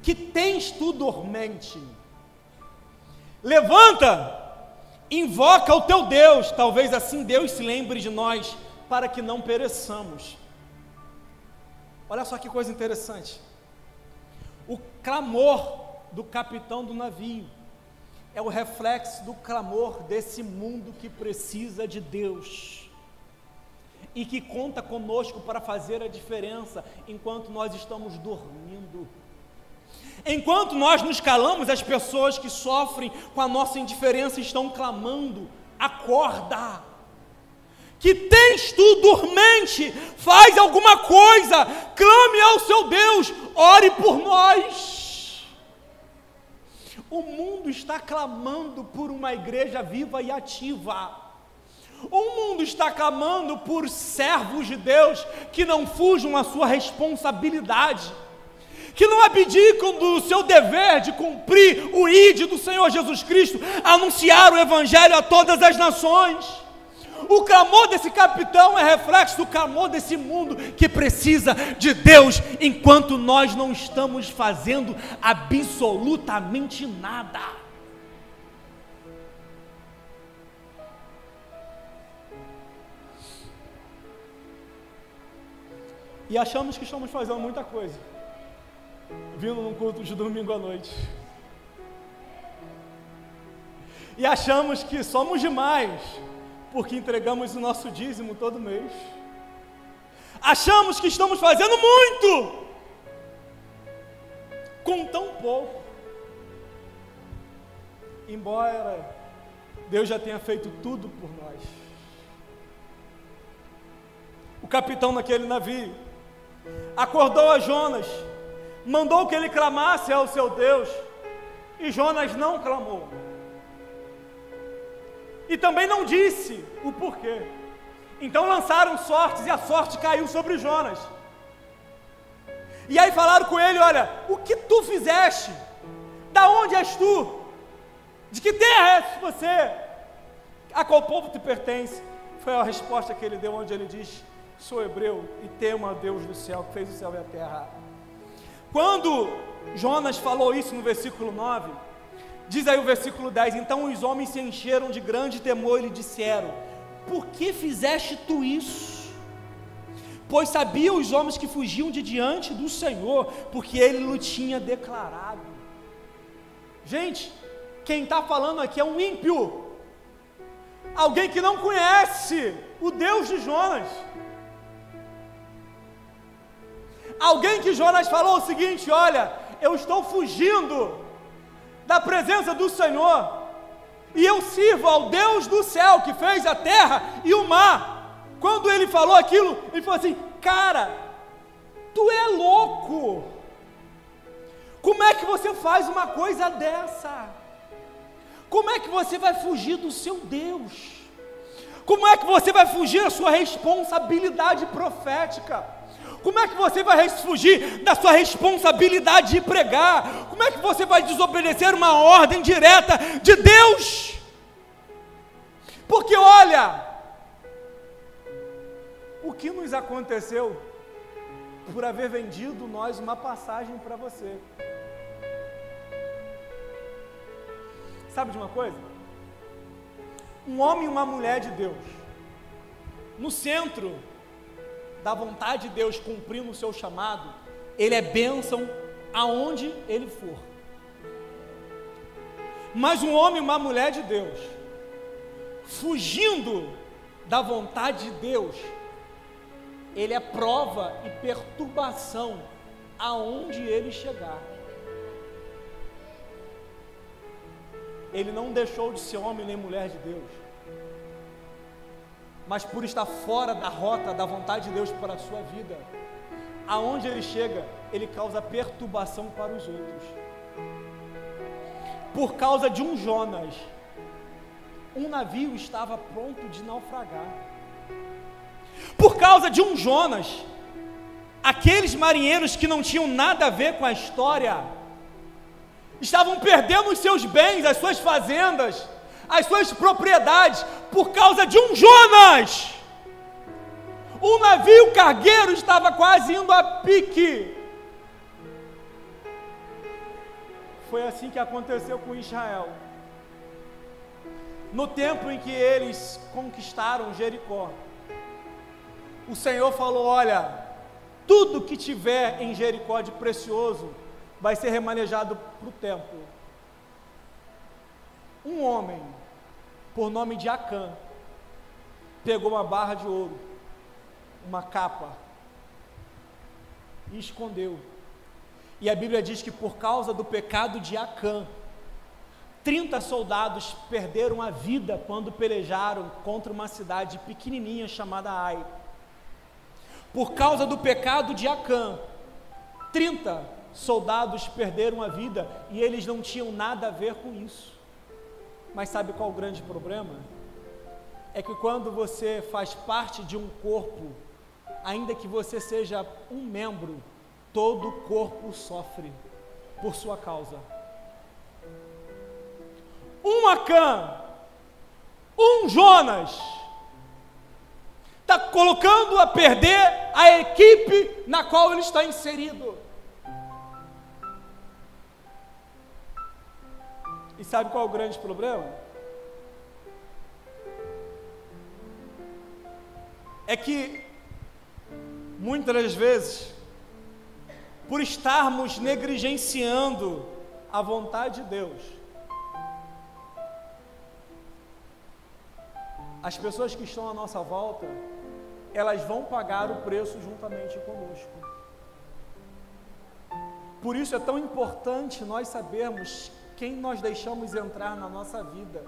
que tens tu dormente? Levanta, invoca o teu Deus, talvez assim Deus se lembre de nós, para que não pereçamos. Olha só que coisa interessante. O clamor do capitão do navio é o reflexo do clamor desse mundo que precisa de Deus e que conta conosco para fazer a diferença enquanto nós estamos dormindo. Enquanto nós nos calamos, as pessoas que sofrem com a nossa indiferença estão clamando: acorda! Que tens tu dormente? Faz alguma coisa, clame ao seu Deus, ore por nós. O mundo está clamando por uma igreja viva e ativa. O mundo está clamando por servos de Deus que não fujam à sua responsabilidade, que não abdicam do seu dever de cumprir o ID do Senhor Jesus Cristo, anunciar o Evangelho a todas as nações. O clamor desse capitão é reflexo do clamor desse mundo que precisa de Deus, enquanto nós não estamos fazendo absolutamente nada. E achamos que estamos fazendo muita coisa, vindo num culto de domingo à noite. E achamos que somos demais, porque entregamos o nosso dízimo todo mês. Achamos que estamos fazendo muito, com tão pouco. Embora Deus já tenha feito tudo por nós. O capitão daquele navio acordou a Jonas, mandou que ele clamasse ao seu Deus, e Jonas não clamou. E também não disse o porquê. Então lançaram sortes e a sorte caiu sobre Jonas. E aí falaram com ele: olha, o que tu fizeste? Da onde és tu? De que terra és você? A qual povo te pertence? Foi a resposta que ele deu, onde ele diz: sou hebreu e temo a Deus do céu, que fez o céu e a terra. Quando Jonas falou isso no versículo 9, diz aí o versículo 10: então os homens se encheram de grande temor e lhe disseram: por que fizeste tu isso? Pois sabiam os homens que fugiam de diante do Senhor, porque ele lhe tinha declarado. Gente, quem está falando aqui é um ímpio, alguém que não conhece o Deus de Jonas, alguém que Jonas falou o seguinte: olha, eu estou fugindo da presença do Senhor, e eu sirvo ao Deus do céu, que fez a terra e o mar. Quando ele falou aquilo, ele falou assim: cara, tu é louco, como é que você faz uma coisa dessa? Como é que você vai fugir do seu Deus? Como é que você vai fugir da sua responsabilidade profética? Como é que você vai fugir da sua responsabilidade de pregar? Como é que você vai desobedecer uma ordem direta de Deus? Porque olha, o que nos aconteceu por haver vendido nós uma passagem para você? Sabe de uma coisa? Um homem e uma mulher de Deus, no centro da vontade de Deus, cumprindo o seu chamado, ele é bênção aonde ele for. Mas um homem e uma mulher de Deus, fugindo da vontade de Deus, ele é prova e perturbação aonde ele chegar. Ele não deixou de ser homem nem mulher de Deus, mas por estar fora da rota da vontade de Deus para a sua vida, aonde ele chega, ele causa perturbação para os outros. Por causa de um Jonas, um navio estava pronto de naufragar. Por causa de um Jonas, aqueles marinheiros que não tinham nada a ver com a história, estavam perdendo os seus bens, as suas fazendas, as suas propriedades, por causa de um Jonas. Um navio cargueiro estava quase indo a pique. Foi assim que aconteceu com Israel. No tempo em que eles conquistaram Jericó, o Senhor falou: olha, tudo que tiver em Jericó de precioso vai ser remanejado para o templo. Um homem, por nome de Acã, pegou uma barra de ouro, uma capa, e escondeu. E a Bíblia diz que por causa do pecado de Acã, 30 soldados perderam a vida quando pelejaram contra uma cidade pequenininha chamada Ai. Por causa do pecado de Acã, 30 soldados perderam a vida e eles não tinham nada a ver com isso. Mas sabe qual o grande problema? É que quando você faz parte de um corpo, ainda que você seja um membro, todo o corpo sofre por sua causa. Um Acã, um Jonas, está colocando a perder a equipe na qual ele está inserido. E sabe qual é o grande problema? É que, muitas das vezes, por estarmos negligenciando a vontade de Deus, as pessoas que estão à nossa volta, elas vão pagar o preço juntamente conosco. Por isso é tão importante nós sabermos quem nós deixamos entrar na nossa vida,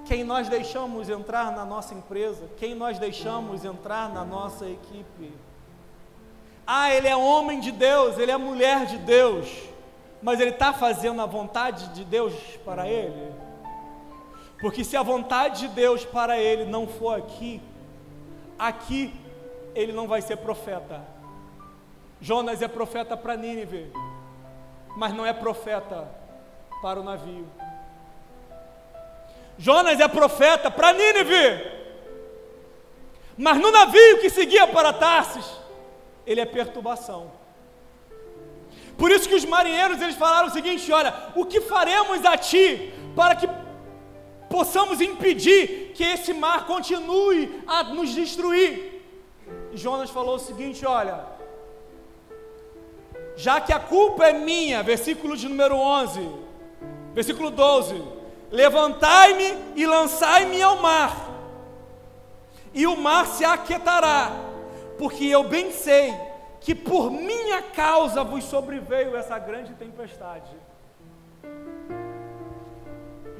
quem nós deixamos entrar na nossa empresa, quem nós deixamos entrar na nossa equipe. Ah, ele é homem de Deus, ele é mulher de Deus, mas ele está fazendo a vontade de Deus para ele? Porque se a vontade de Deus para ele não for aqui ele não vai ser profeta. Jonas é profeta para Nínive, mas não é profeta para o navio. Jonas é profeta para Nínive, mas no navio que seguia para Tarsis, ele é perturbação. Por isso que os marinheiros, eles falaram o seguinte: olha, o que faremos a ti para que possamos impedir que esse mar continue a nos destruir? E Jonas falou o seguinte: olha, já que a culpa é minha, versículo de número 11, versículo 12, levantai-me e lançai-me ao mar, e o mar se aquietará, porque eu bem sei que por minha causa vos sobreveio essa grande tempestade.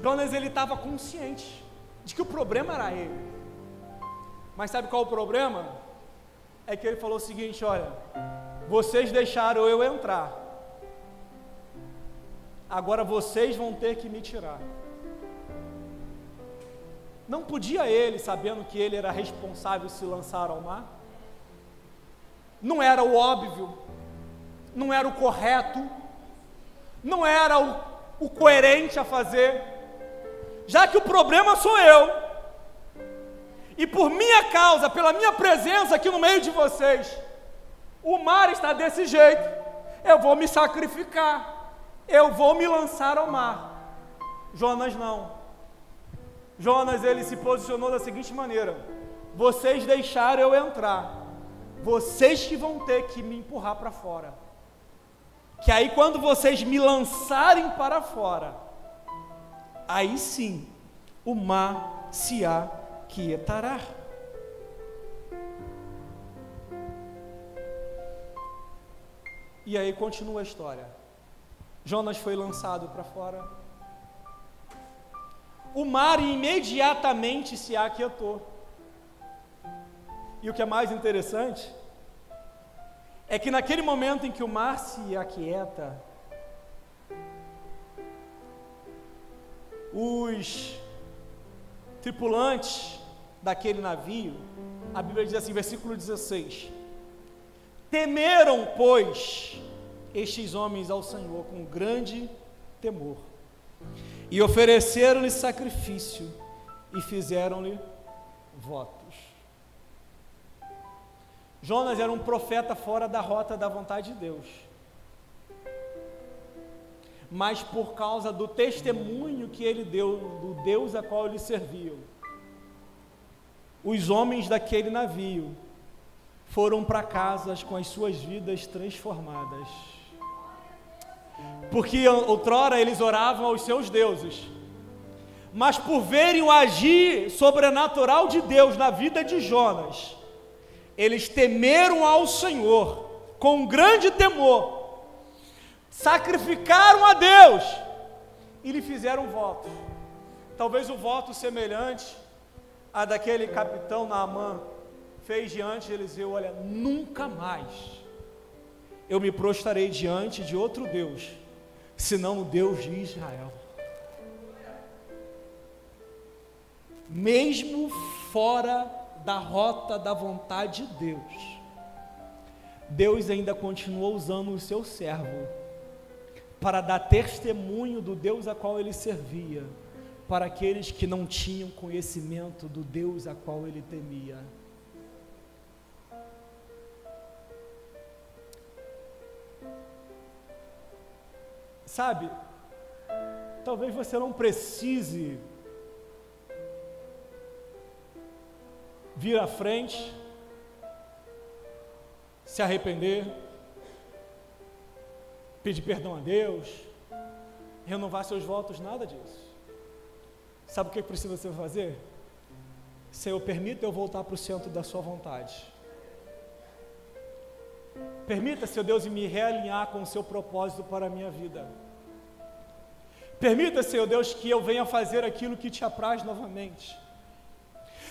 Jonas, ele estava consciente de que o problema era ele. Mas sabe qual é o problema? É que ele falou o seguinte: olha, vocês deixaram eu entrar, agora vocês vão ter que me tirar. Não podia ele, sabendo que ele era responsável, se lançar ao mar? Não era o óbvio, não era o correto, não era o coerente a fazer? Já que o problema sou eu, e por minha causa, pela minha presença aqui no meio de vocês, o mar está desse jeito, eu vou me sacrificar, eu vou me lançar ao mar. Jonas não. Jonas, ele se posicionou da seguinte maneira: vocês deixaram eu entrar, vocês que vão ter que me empurrar para fora, que aí quando vocês me lançarem para fora, aí sim o mar se aquietará. E aí continua a história. Jonas foi lançado para fora, o mar imediatamente se aquietou. E o que é mais interessante é que naquele momento em que o mar se aquieta, os tripulantes daquele navio, a Bíblia diz assim, versículo 16: Temeram, pois, estes homens ao Senhor com grande temor, e ofereceram-lhe sacrifício, e fizeram-lhe votos. Jonas era um profeta fora da rota da vontade de Deus, mas por causa do testemunho que ele deu do Deus a qual ele servia, os homens daquele navio foram para casas com as suas vidas transformadas, porque outrora eles oravam aos seus deuses, mas por verem o agir sobrenatural de Deus na vida de Jonas, eles temeram ao Senhor com grande temor, sacrificaram a Deus e lhe fizeram voto, talvez o voto semelhante a daquele capitão Naamã fez diante de Eliseu: olha, nunca mais eu me prostrarei diante de outro Deus, senão o Deus de Israel. Mesmo fora da rota da vontade de Deus, Deus ainda continuou usando o seu servo para dar testemunho do Deus a qual ele servia, para aqueles que não tinham conhecimento do Deus a qual ele temia. Sabe, talvez você não precise vir à frente, se arrepender, pedir perdão a Deus, renovar seus votos, nada disso. Sabe o que precisa você fazer? Senhor, permita eu voltar para o centro da sua vontade. Permita, Senhor Deus, me realinhar com o seu propósito para a minha vida. Permita, Senhor Deus, que eu venha fazer aquilo que te apraz novamente.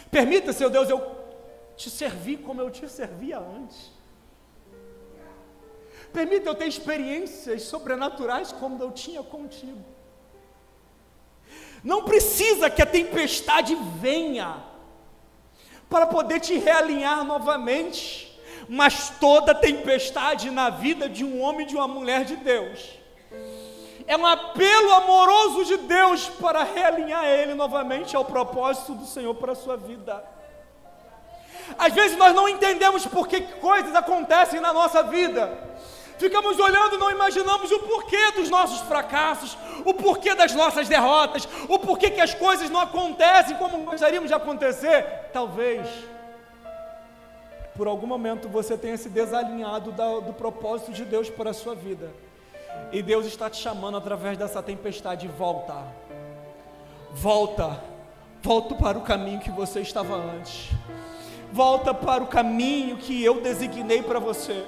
Permita, Senhor Deus, eu te servir como eu te servia antes. Permita eu ter experiências sobrenaturais como eu tinha contigo. Não precisa que a tempestade venha para poder te realinhar novamente, mas toda tempestade na vida de um homem e de uma mulher de Deus é um apelo amoroso de Deus para realinhar ele novamente ao propósito do Senhor para a sua vida. Às vezes nós não entendemos por que coisas acontecem na nossa vida. Ficamos olhando e não imaginamos o porquê dos nossos fracassos, o porquê das nossas derrotas, o porquê que as coisas não acontecem como gostaríamos de acontecer. Talvez, por algum momento, você tenha se desalinhado do propósito de Deus para a sua vida. E Deus está te chamando através dessa tempestade: volta para o caminho que você estava antes. Volta para o caminho que eu designei para você.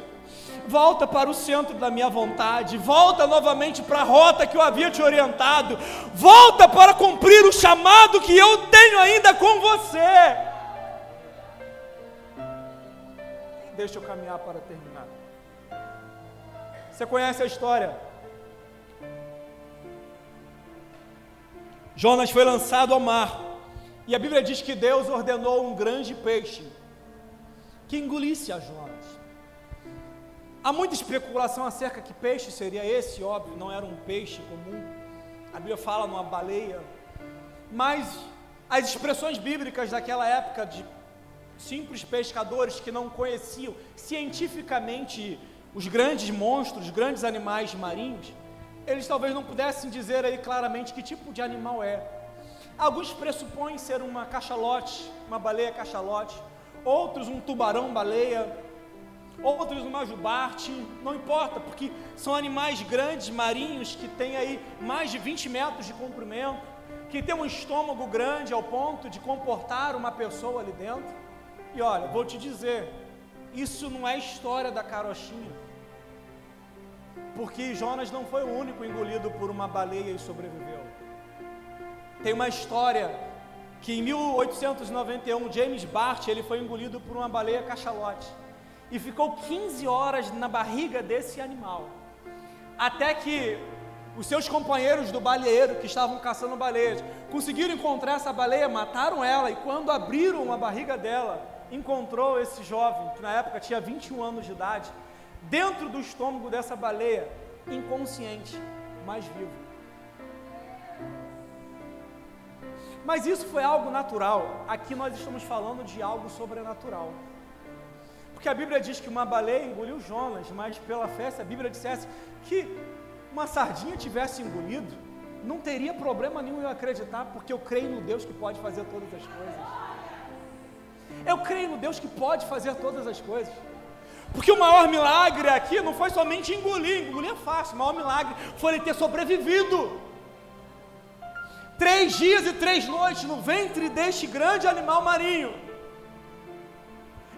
Volta para o centro da minha vontade, volta novamente para a rota que eu havia te orientado, volta para cumprir o chamado que eu tenho ainda com você. Deixa eu caminhar para terminar. Você conhece a história? Jonas foi lançado ao mar, e a Bíblia diz que Deus ordenou um grande peixe que engolisse a Jonas. Há muita especulação acerca que peixe seria esse, óbvio, não era um peixe comum. A Bíblia fala numa baleia, mas as expressões bíblicas daquela época de simples pescadores que não conheciam cientificamente os grandes monstros, os grandes animais marinhos, eles talvez não pudessem dizer aí claramente que tipo de animal é. Alguns pressupõem ser uma cachalote, uma baleia cachalote, outros um tubarão-baleia, outros uma jubarte, não importa, porque são animais grandes, marinhos, que têm aí mais de 20 metros de comprimento, que tem um estômago grande ao ponto de comportar uma pessoa ali dentro. E olha, vou te dizer, isso não é história da carochinha, porque Jonas não foi o único engolido por uma baleia e sobreviveu. Tem uma história que em 1891, James Bart, ele foi engolido por uma baleia cachalote, e ficou 15 horas na barriga desse animal, até que os seus companheiros do baleeiro, que estavam caçando baleias, conseguiram encontrar essa baleia, mataram ela, e quando abriram a barriga dela, encontrou esse jovem, que na época tinha 21 anos de idade, dentro do estômago dessa baleia, inconsciente, mas vivo. Mas isso foi algo natural. Aqui nós estamos falando de algo sobrenatural. Porque a Bíblia diz que uma baleia engoliu Jonas, mas pela fé, se a Bíblia dissesse que uma sardinha tivesse engolido, não teria problema nenhum eu acreditar, porque eu creio no Deus que pode fazer todas as coisas. Eu creio no Deus que pode fazer todas as coisas. Porque o maior milagre aqui não foi somente engolir é fácil, o maior milagre foi ele ter sobrevivido 3 dias e 3 noites no ventre deste grande animal marinho,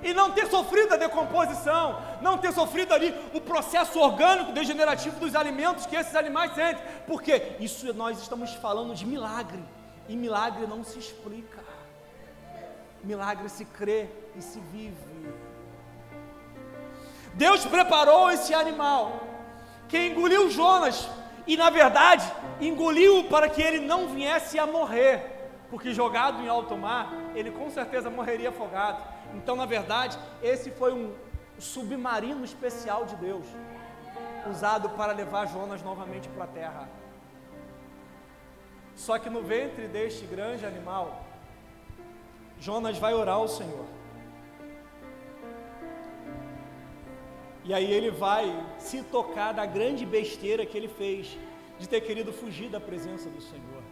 e não ter sofrido a decomposição, não ter sofrido ali o processo orgânico degenerativo dos alimentos que esses animais sentem, porque isso nós estamos falando de milagre, e milagre não se explica, milagre se crê e se vive. Deus preparou esse animal, que engoliu Jonas, e na verdade, engoliu para que ele não viesse a morrer, porque jogado em alto mar, ele com certeza morreria afogado. Então, na verdade, esse foi um submarino especial de Deus, usado para levar Jonas novamente para a terra. Só que no ventre deste grande animal, Jonas vai orar ao Senhor. E aí ele vai se tocar da grande besteira que ele fez, de ter querido fugir da presença do Senhor.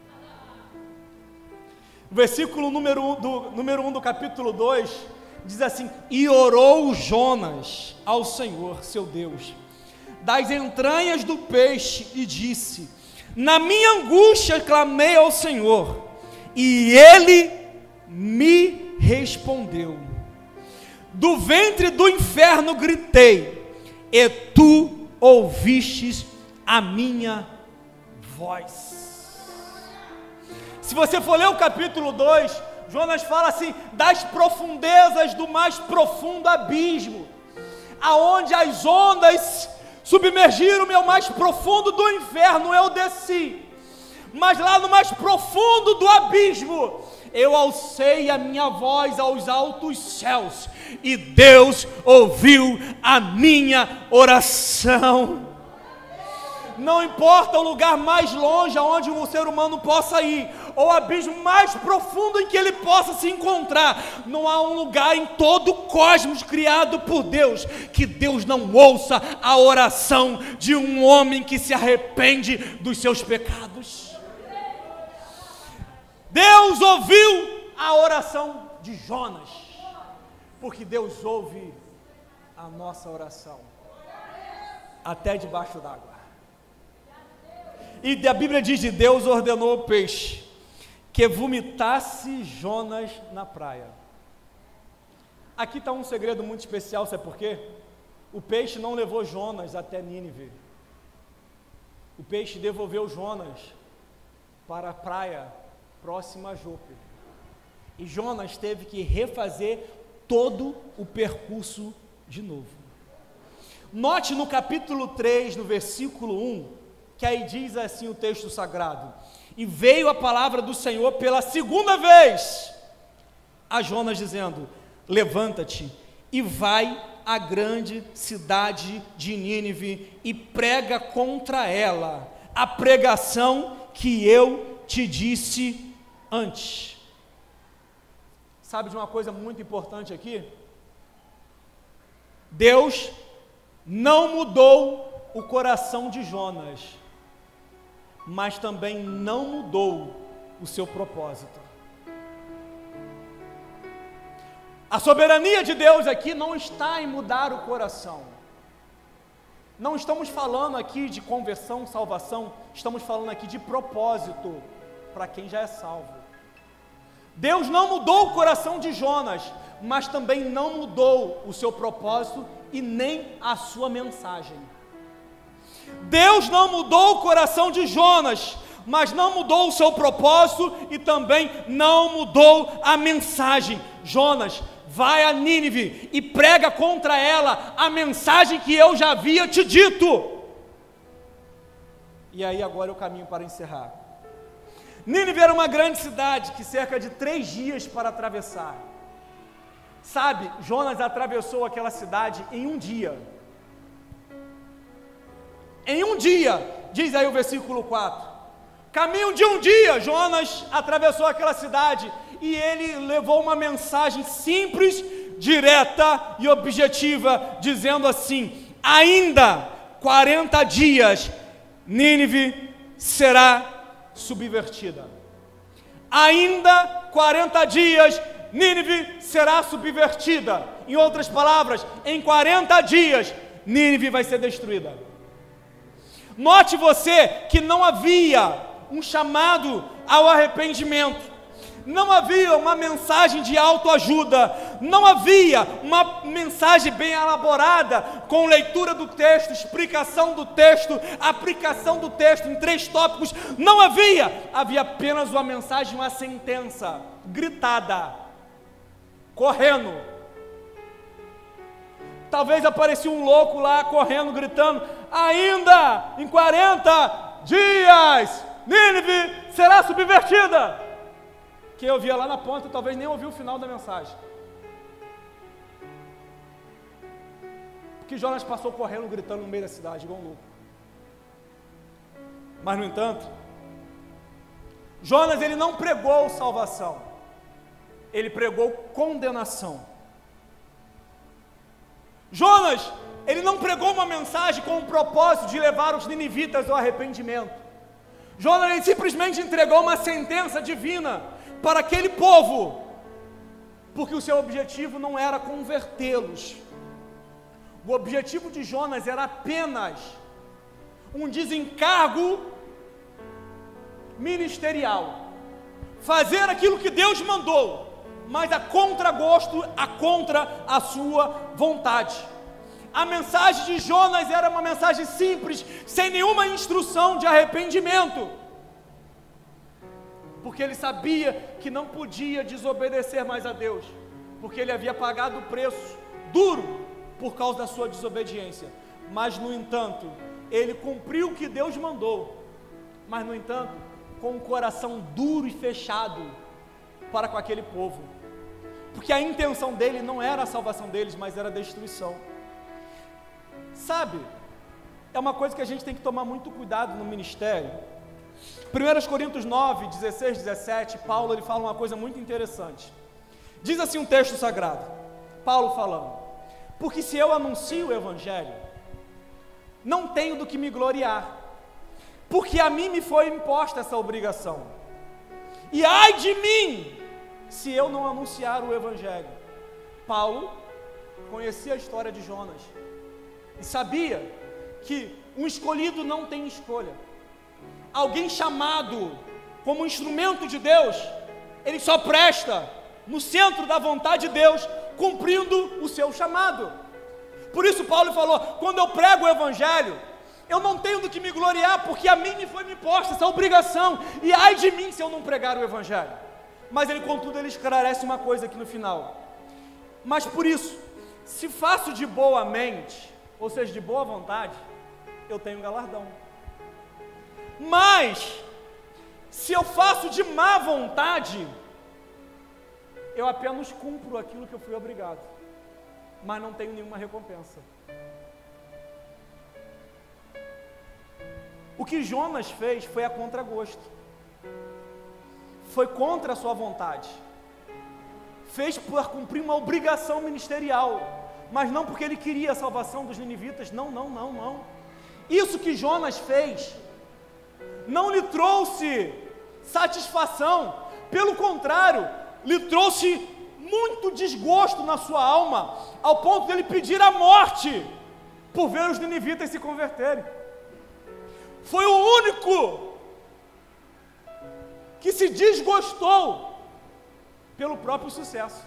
O versículo número 1 do capítulo 2, diz assim: e orou Jonas ao Senhor, seu Deus, das entranhas do peixe, e disse: na minha angústia clamei ao Senhor, e ele me respondeu. Do ventre do inferno gritei, e tu ouvistes a minha voz. Se você for ler o capítulo 2, Jonas fala assim, das profundezas do mais profundo abismo, aonde as ondas submergiram o meu mais profundo do inferno, eu desci, mas lá no mais profundo do abismo, eu alcei a minha voz aos altos céus, e Deus ouviu a minha oração. Não importa o lugar mais longe aonde o ser humano possa ir, ou o abismo mais profundo em que ele possa se encontrar, não há um lugar em todo o cosmos criado por Deus, que Deus não ouça a oração de um homem que se arrepende dos seus pecados. Deus ouviu a oração de Jonas, porque Deus ouve a nossa oração, até debaixo d'água. E a Bíblia diz que Deus ordenou ao peixe que vomitasse Jonas na praia. Aqui está um segredo muito especial, sabe por quê? O peixe não levou Jonas até Nínive. O peixe devolveu Jonas para a praia próxima a Jope. E Jonas teve que refazer todo o percurso de novo. Note no capítulo 3, no versículo 1, que aí diz assim o texto sagrado: e veio a palavra do Senhor pela segunda vez a Jonas dizendo: levanta-te e vai à grande cidade de Nínive e prega contra ela a pregação que eu te disse antes. Sabe de uma coisa muito importante aqui? Deus não mudou o coração de Jonas, mas também não mudou o seu propósito. A soberania de Deus aqui não está em mudar o coração. Não estamos falando aqui de conversão, salvação, estamos falando aqui de propósito para quem já é salvo. Deus não mudou o coração de Jonas, mas também não mudou o seu propósito e nem a sua mensagem. Deus não mudou o coração de Jonas, mas não mudou o seu propósito e também não mudou a mensagem. Jonas, vai a Nínive e prega contra ela a mensagem que eu já havia te dito. E aí agora eu caminho para encerrar. Nínive era uma grande cidade que cerca de 3 dias para atravessar. Sabe, Jonas atravessou aquela cidade em um dia. Em um dia, diz aí o versículo 4. Caminho de um dia, Jonas atravessou aquela cidade e ele levou uma mensagem simples, direta e objetiva, dizendo assim: ainda 40 dias, Nínive será subvertida. Ainda 40 dias, Nínive será subvertida. Em outras palavras, em 40 dias, Nínive vai ser destruída. Note você que não havia um chamado ao arrependimento, não havia uma mensagem de autoajuda, não havia uma mensagem bem elaborada, com leitura do texto, explicação do texto, aplicação do texto em 3 tópicos, não havia apenas uma mensagem, uma sentença, gritada, correndo. Talvez aparecia um louco lá, correndo, gritando: ainda em 40 dias, Nínive será subvertida. Quem ouvia lá na ponta, talvez nem ouviu o final da mensagem. Porque Jonas passou correndo, gritando no meio da cidade, igual um louco. Mas, no entanto, Jonas, ele não pregou salvação. Ele pregou condenação. Jonas, ele não pregou uma mensagem com o propósito de levar os ninivitas ao arrependimento. Jonas, ele simplesmente entregou uma sentença divina para aquele povo, porque o seu objetivo não era convertê-los. O objetivo de Jonas era apenas um desencargo ministerial, fazer aquilo que Deus mandou, mas a contragosto, contra a sua vontade. A mensagem de Jonas era uma mensagem simples, sem nenhuma instrução de arrependimento, porque ele sabia que não podia desobedecer mais a Deus, porque ele havia pagado o preço duro por causa da sua desobediência. Mas, no entanto, ele cumpriu o que Deus mandou, mas, no entanto, com um coração duro e fechado para com aquele povo, porque a intenção dele não era a salvação deles, mas era a destruição. Sabe, é uma coisa que a gente tem que tomar muito cuidado no ministério. 1 Coríntios 9, 16, 17, Paulo, ele fala uma coisa muito interessante. Diz assim um texto sagrado, Paulo falando: porque se eu anuncio o Evangelho, não tenho do que me gloriar, porque a mim me foi imposta essa obrigação, e ai de mim, se eu não anunciar o Evangelho. Paulo conhecia a história de Jonas, e sabia que um escolhido não tem escolha. Alguém chamado como instrumento de Deus, ele só presta no centro da vontade de Deus, cumprindo o seu chamado. Por isso Paulo falou: quando eu prego o Evangelho, eu não tenho do que me gloriar, porque a mim me foi imposta essa obrigação, e ai de mim se eu não pregar o Evangelho. Mas ele, contudo, ele esclarece uma coisa aqui no final: mas por isso, se faço de boa mente, ou seja, de boa vontade, eu tenho galardão. Mas se eu faço de má vontade, eu apenas cumpro aquilo que eu fui obrigado, mas não tenho nenhuma recompensa. O que Jonas fez foi a contragosto, foi contra a sua vontade, fez por cumprir uma obrigação ministerial, mas não porque ele queria a salvação dos ninivitas. Não. Isso que Jonas fez não lhe trouxe satisfação, pelo contrário, lhe trouxe muito desgosto na sua alma, ao ponto de ele pedir a morte por ver os ninivitas se converterem. Foi o único que se desgostou pelo próprio sucesso.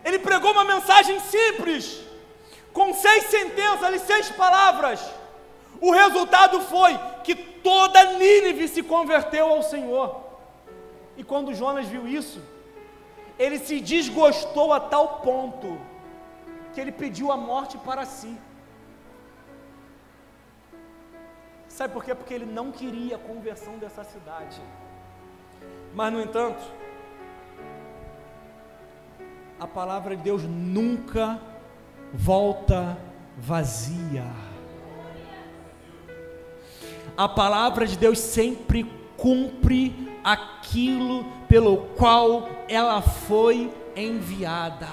Ele pregou uma mensagem simples, com 6 sentenças, ali 6 palavras. O resultado foi que toda Nínive se converteu ao Senhor. E quando Jonas viu isso, ele se desgostou a tal ponto que ele pediu a morte para si. Sabe por quê? Porque ele não queria a conversão dessa cidade. Mas, no entanto, a palavra de Deus nunca volta vazia. A palavra de Deus sempre cumpre aquilo pelo qual ela foi enviada.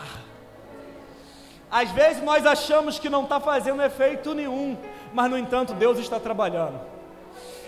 Às vezes nós achamos que não está fazendo efeito nenhum, mas no entanto Deus está trabalhando.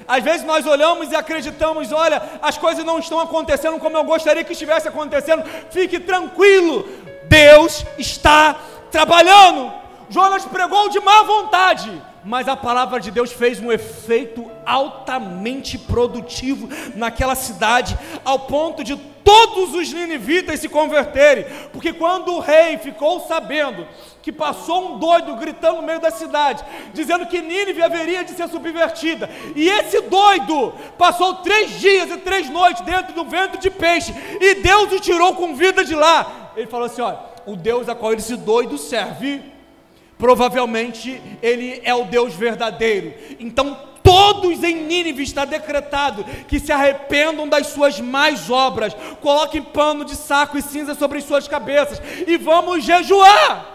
Às vezes nós olhamos e acreditamos, olha, as coisas não estão acontecendo como eu gostaria que estivesse acontecendo. Fique tranquilo, Deus está trabalhando. Jonas pregou de má vontade, mas a palavra de Deus fez um efeito altamente produtivo naquela cidade, ao ponto de todos os ninivitas se converterem, porque quando o rei ficou sabendo que passou um doido gritando no meio da cidade, dizendo que Nínive haveria de ser subvertida, e esse doido passou 3 dias e 3 noites dentro do ventre de peixe, e Deus o tirou com vida de lá, ele falou assim, olha, o Deus a qual esse doido serve, provavelmente ele é o Deus verdadeiro. Então todos em Nínive está decretado que se arrependam das suas más obras, coloquem pano de saco e cinza sobre as suas cabeças e vamos jejuar.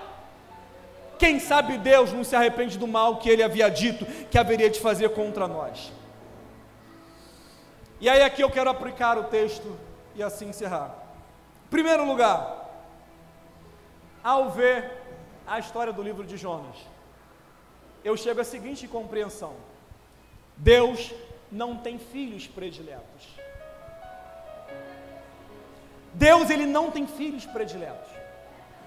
Quem sabe Deus não se arrepende do mal que ele havia dito que haveria de fazer contra nós. E aí aqui eu quero aplicar o texto e assim encerrar. Em primeiro lugar, ao ver a história do livro de Jonas, eu chego à seguinte compreensão: Deus não tem filhos prediletos. Deus, ele não tem filhos prediletos.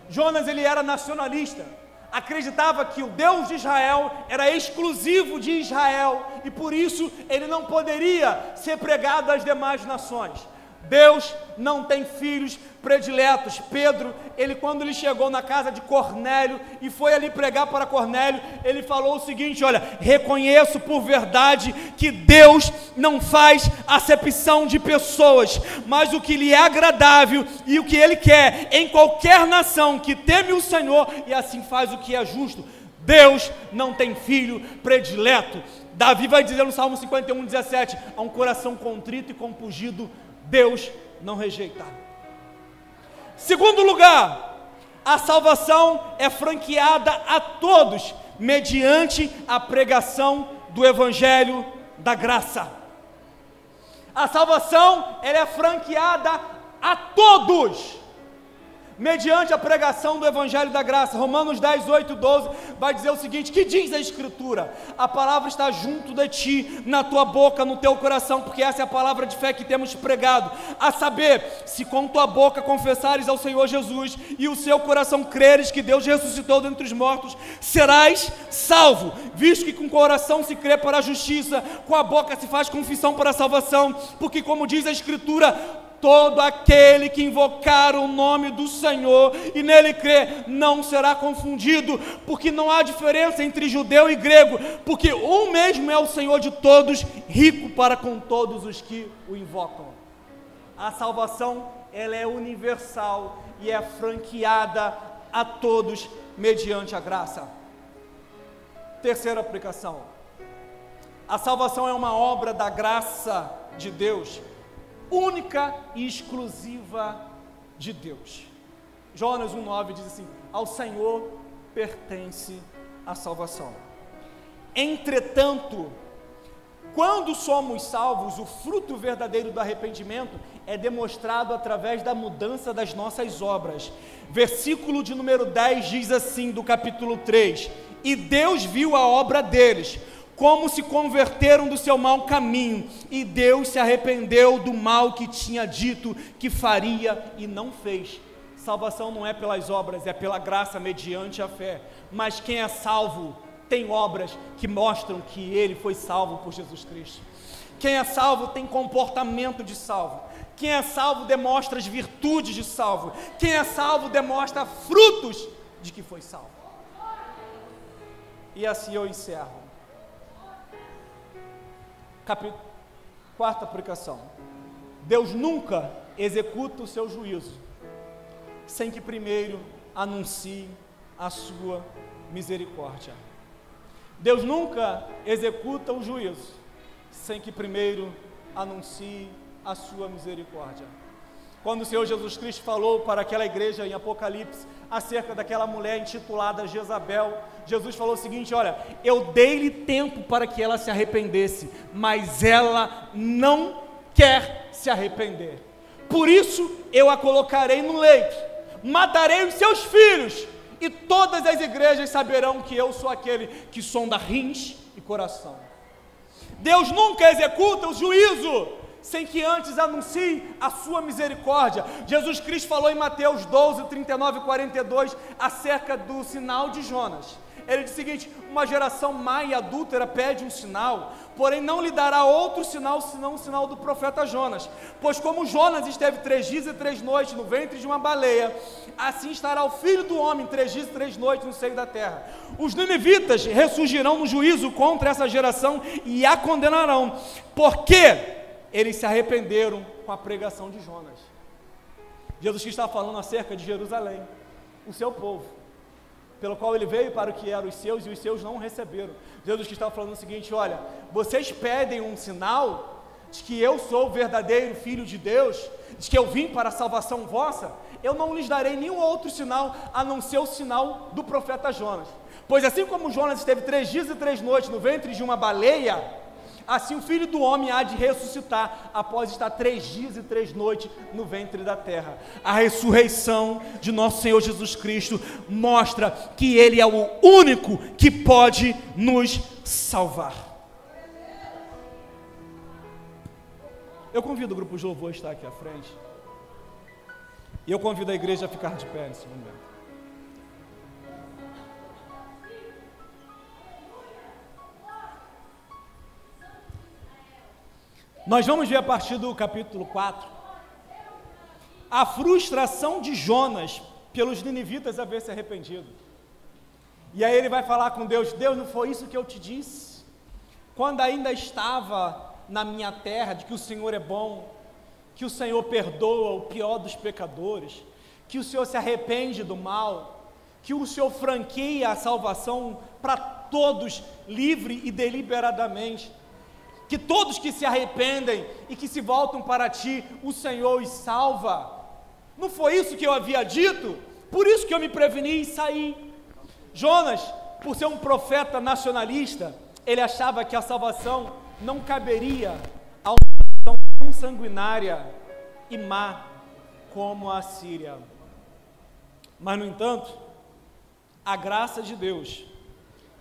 Jonas, ele era nacionalista, acreditava que o Deus de Israel era exclusivo de Israel e por isso ele não poderia ser pregado às demais nações. Deus não tem filhos prediletos. Pedro, quando ele chegou na casa de Cornélio e foi ali pregar para Cornélio, ele falou o seguinte, olha, reconheço por verdade que Deus não faz acepção de pessoas, mas o que lhe é agradável e o que ele quer em qualquer nação que teme o Senhor e assim faz o que é justo. Deus não tem filho predileto. Davi vai dizer no Salmo 51:17, a um coração contrito e compungido Deus não rejeita. Segundo lugar, a salvação é franqueada a todos, mediante a pregação do Evangelho da Graça. A salvação, ela é franqueada a todos, mediante a pregação do Evangelho da Graça. Romanos 10, 8, 12, vai dizer o seguinte, que diz a Escritura? A palavra está junto de ti, na tua boca, no teu coração, porque essa é a palavra de fé que temos pregado, a saber, se com tua boca confessares ao Senhor Jesus, e o seu coração creres que Deus ressuscitou dentre os mortos, serás salvo, visto que com o coração se crê para a justiça, com a boca se faz confissão para a salvação, porque como diz a Escritura, todo aquele que invocar o nome do Senhor e nele crer não será confundido, porque não há diferença entre judeu e grego, porque um mesmo é o Senhor de todos, rico para com todos os que o invocam. A salvação, ela é universal e é franqueada a todos mediante a graça. Terceira aplicação, a salvação é uma obra da graça de Deus, única e exclusiva de Deus. Jonas 1,9 diz assim, ao Senhor pertence a salvação. Entretanto, quando somos salvos, o fruto verdadeiro do arrependimento é demonstrado através da mudança das nossas obras. Versículo de número 10 diz assim, do capítulo 3, e Deus viu a obra deles, como se converteram do seu mau caminho, e Deus se arrependeu do mal que tinha dito que faria e não fez. Salvação não é pelas obras, é pela graça mediante a fé, mas quem é salvo tem obras que mostram que ele foi salvo por Jesus Cristo. Quem é salvo tem comportamento de salvo, quem é salvo demonstra as virtudes de salvo, quem é salvo demonstra frutos de que foi salvo. E assim eu encerro. Quarta aplicação, Deus nunca executa o seu juízo sem que primeiro anuncie a sua misericórdia. Deus nunca executa o juízo sem que primeiro anuncie a sua misericórdia. Quando o Senhor Jesus Cristo falou para aquela igreja em Apocalipse, acerca daquela mulher intitulada Jezabel, Jesus falou o seguinte: olha, eu dei-lhe tempo para que ela se arrependesse, mas ela não quer se arrepender. Por isso eu a colocarei no leito, matarei os seus filhos, e todas as igrejas saberão que eu sou aquele que sonda rins e coração. Deus nunca executa o juízo sem que antes anuncie a sua misericórdia. Jesus Cristo falou em Mateus 12, 39 e 42, acerca do sinal de Jonas. Ele disse o seguinte: uma geração má e adúltera pede um sinal, porém não lhe dará outro sinal, senão o sinal do profeta Jonas. Pois como Jonas esteve 3 dias e 3 noites no ventre de uma baleia, assim estará o Filho do Homem 3 dias e 3 noites no seio da terra. Os ninivitas ressurgirão no juízo contra essa geração e a condenarão, porque eles se arrependeram com a pregação de Jonas. Jesus Cristo está falando acerca de Jerusalém, o seu povo, pelo qual ele veio para o que eram os seus, e os seus não o receberam. Jesus Cristo estava falando o seguinte: olha, vocês pedem um sinal de que eu sou o verdadeiro Filho de Deus, de que eu vim para a salvação vossa. Eu não lhes darei nenhum outro sinal, a não ser o sinal do profeta Jonas. Pois assim como Jonas esteve 3 dias e 3 noites no ventre de uma baleia, assim o Filho do Homem há de ressuscitar após estar 3 dias e 3 noites no ventre da terra. A ressurreição de nosso Senhor Jesus Cristo mostra que Ele é o único que pode nos salvar. Eu convido o grupo de louvor a estar aqui à frente, e eu convido a igreja a ficar de pé nesse momento. Nós vamos ver a partir do capítulo 4 a frustração de Jonas pelos ninivitas haver se arrependido. E aí ele vai falar com Deus: Deus, não foi isso que eu te disse quando ainda estava na minha terra, de que o Senhor é bom, que o Senhor perdoa o pior dos pecadores, que o Senhor se arrepende do mal, que o Senhor franqueia a salvação para todos, livre e deliberadamente, que todos que se arrependem e que se voltam para ti, o Senhor os salva. Não foi isso que eu havia dito? Por isso que eu me preveni e saí. Jonas, por ser um profeta nacionalista, ele achava que a salvação não caberia a uma nação tão sanguinária e má como a Síria. Mas, no entanto, a graça de Deus,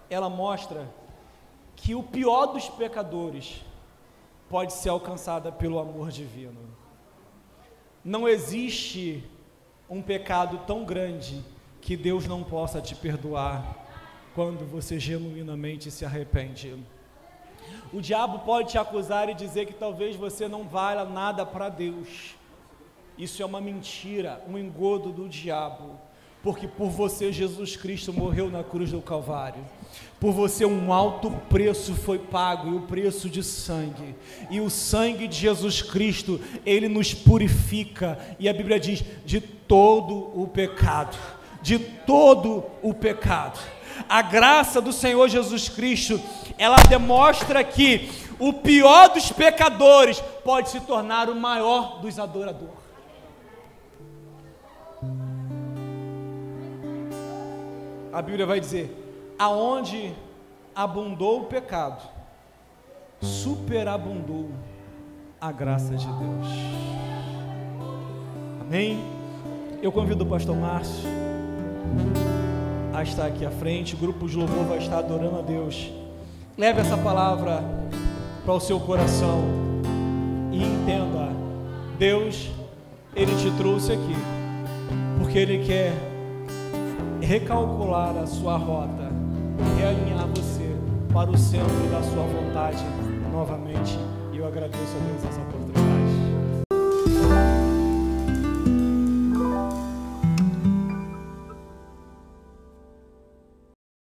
ela mostra que o pior dos pecadores pode ser alcançada pelo amor divino. Não existe um pecado tão grande que Deus não possa te perdoar quando você genuinamente se arrepende. O diabo pode te acusar e dizer que talvez você não valha nada para Deus. Isso é uma mentira, um engodo do diabo. Porque por você Jesus Cristo morreu na cruz do Calvário. Por você um alto preço foi pago, e o preço de sangue. E o sangue de Jesus Cristo, ele nos purifica. E a Bíblia diz, de todo o pecado. De todo o pecado. A graça do Senhor Jesus Cristo, ela demonstra que o pior dos pecadores pode se tornar o maior dos adoradores. A Bíblia vai dizer, aonde abundou o pecado, superabundou a graça de Deus. Amém? Eu convido o pastor Márcio a estar aqui à frente. O grupo de louvor vai estar adorando a Deus. Leve essa palavra para o seu coração e entenda, Deus, Ele te trouxe aqui porque Ele quer recalcular a sua rota, realinhar você para o centro da sua vontade novamente. E eu agradeço a Deus essa oportunidade.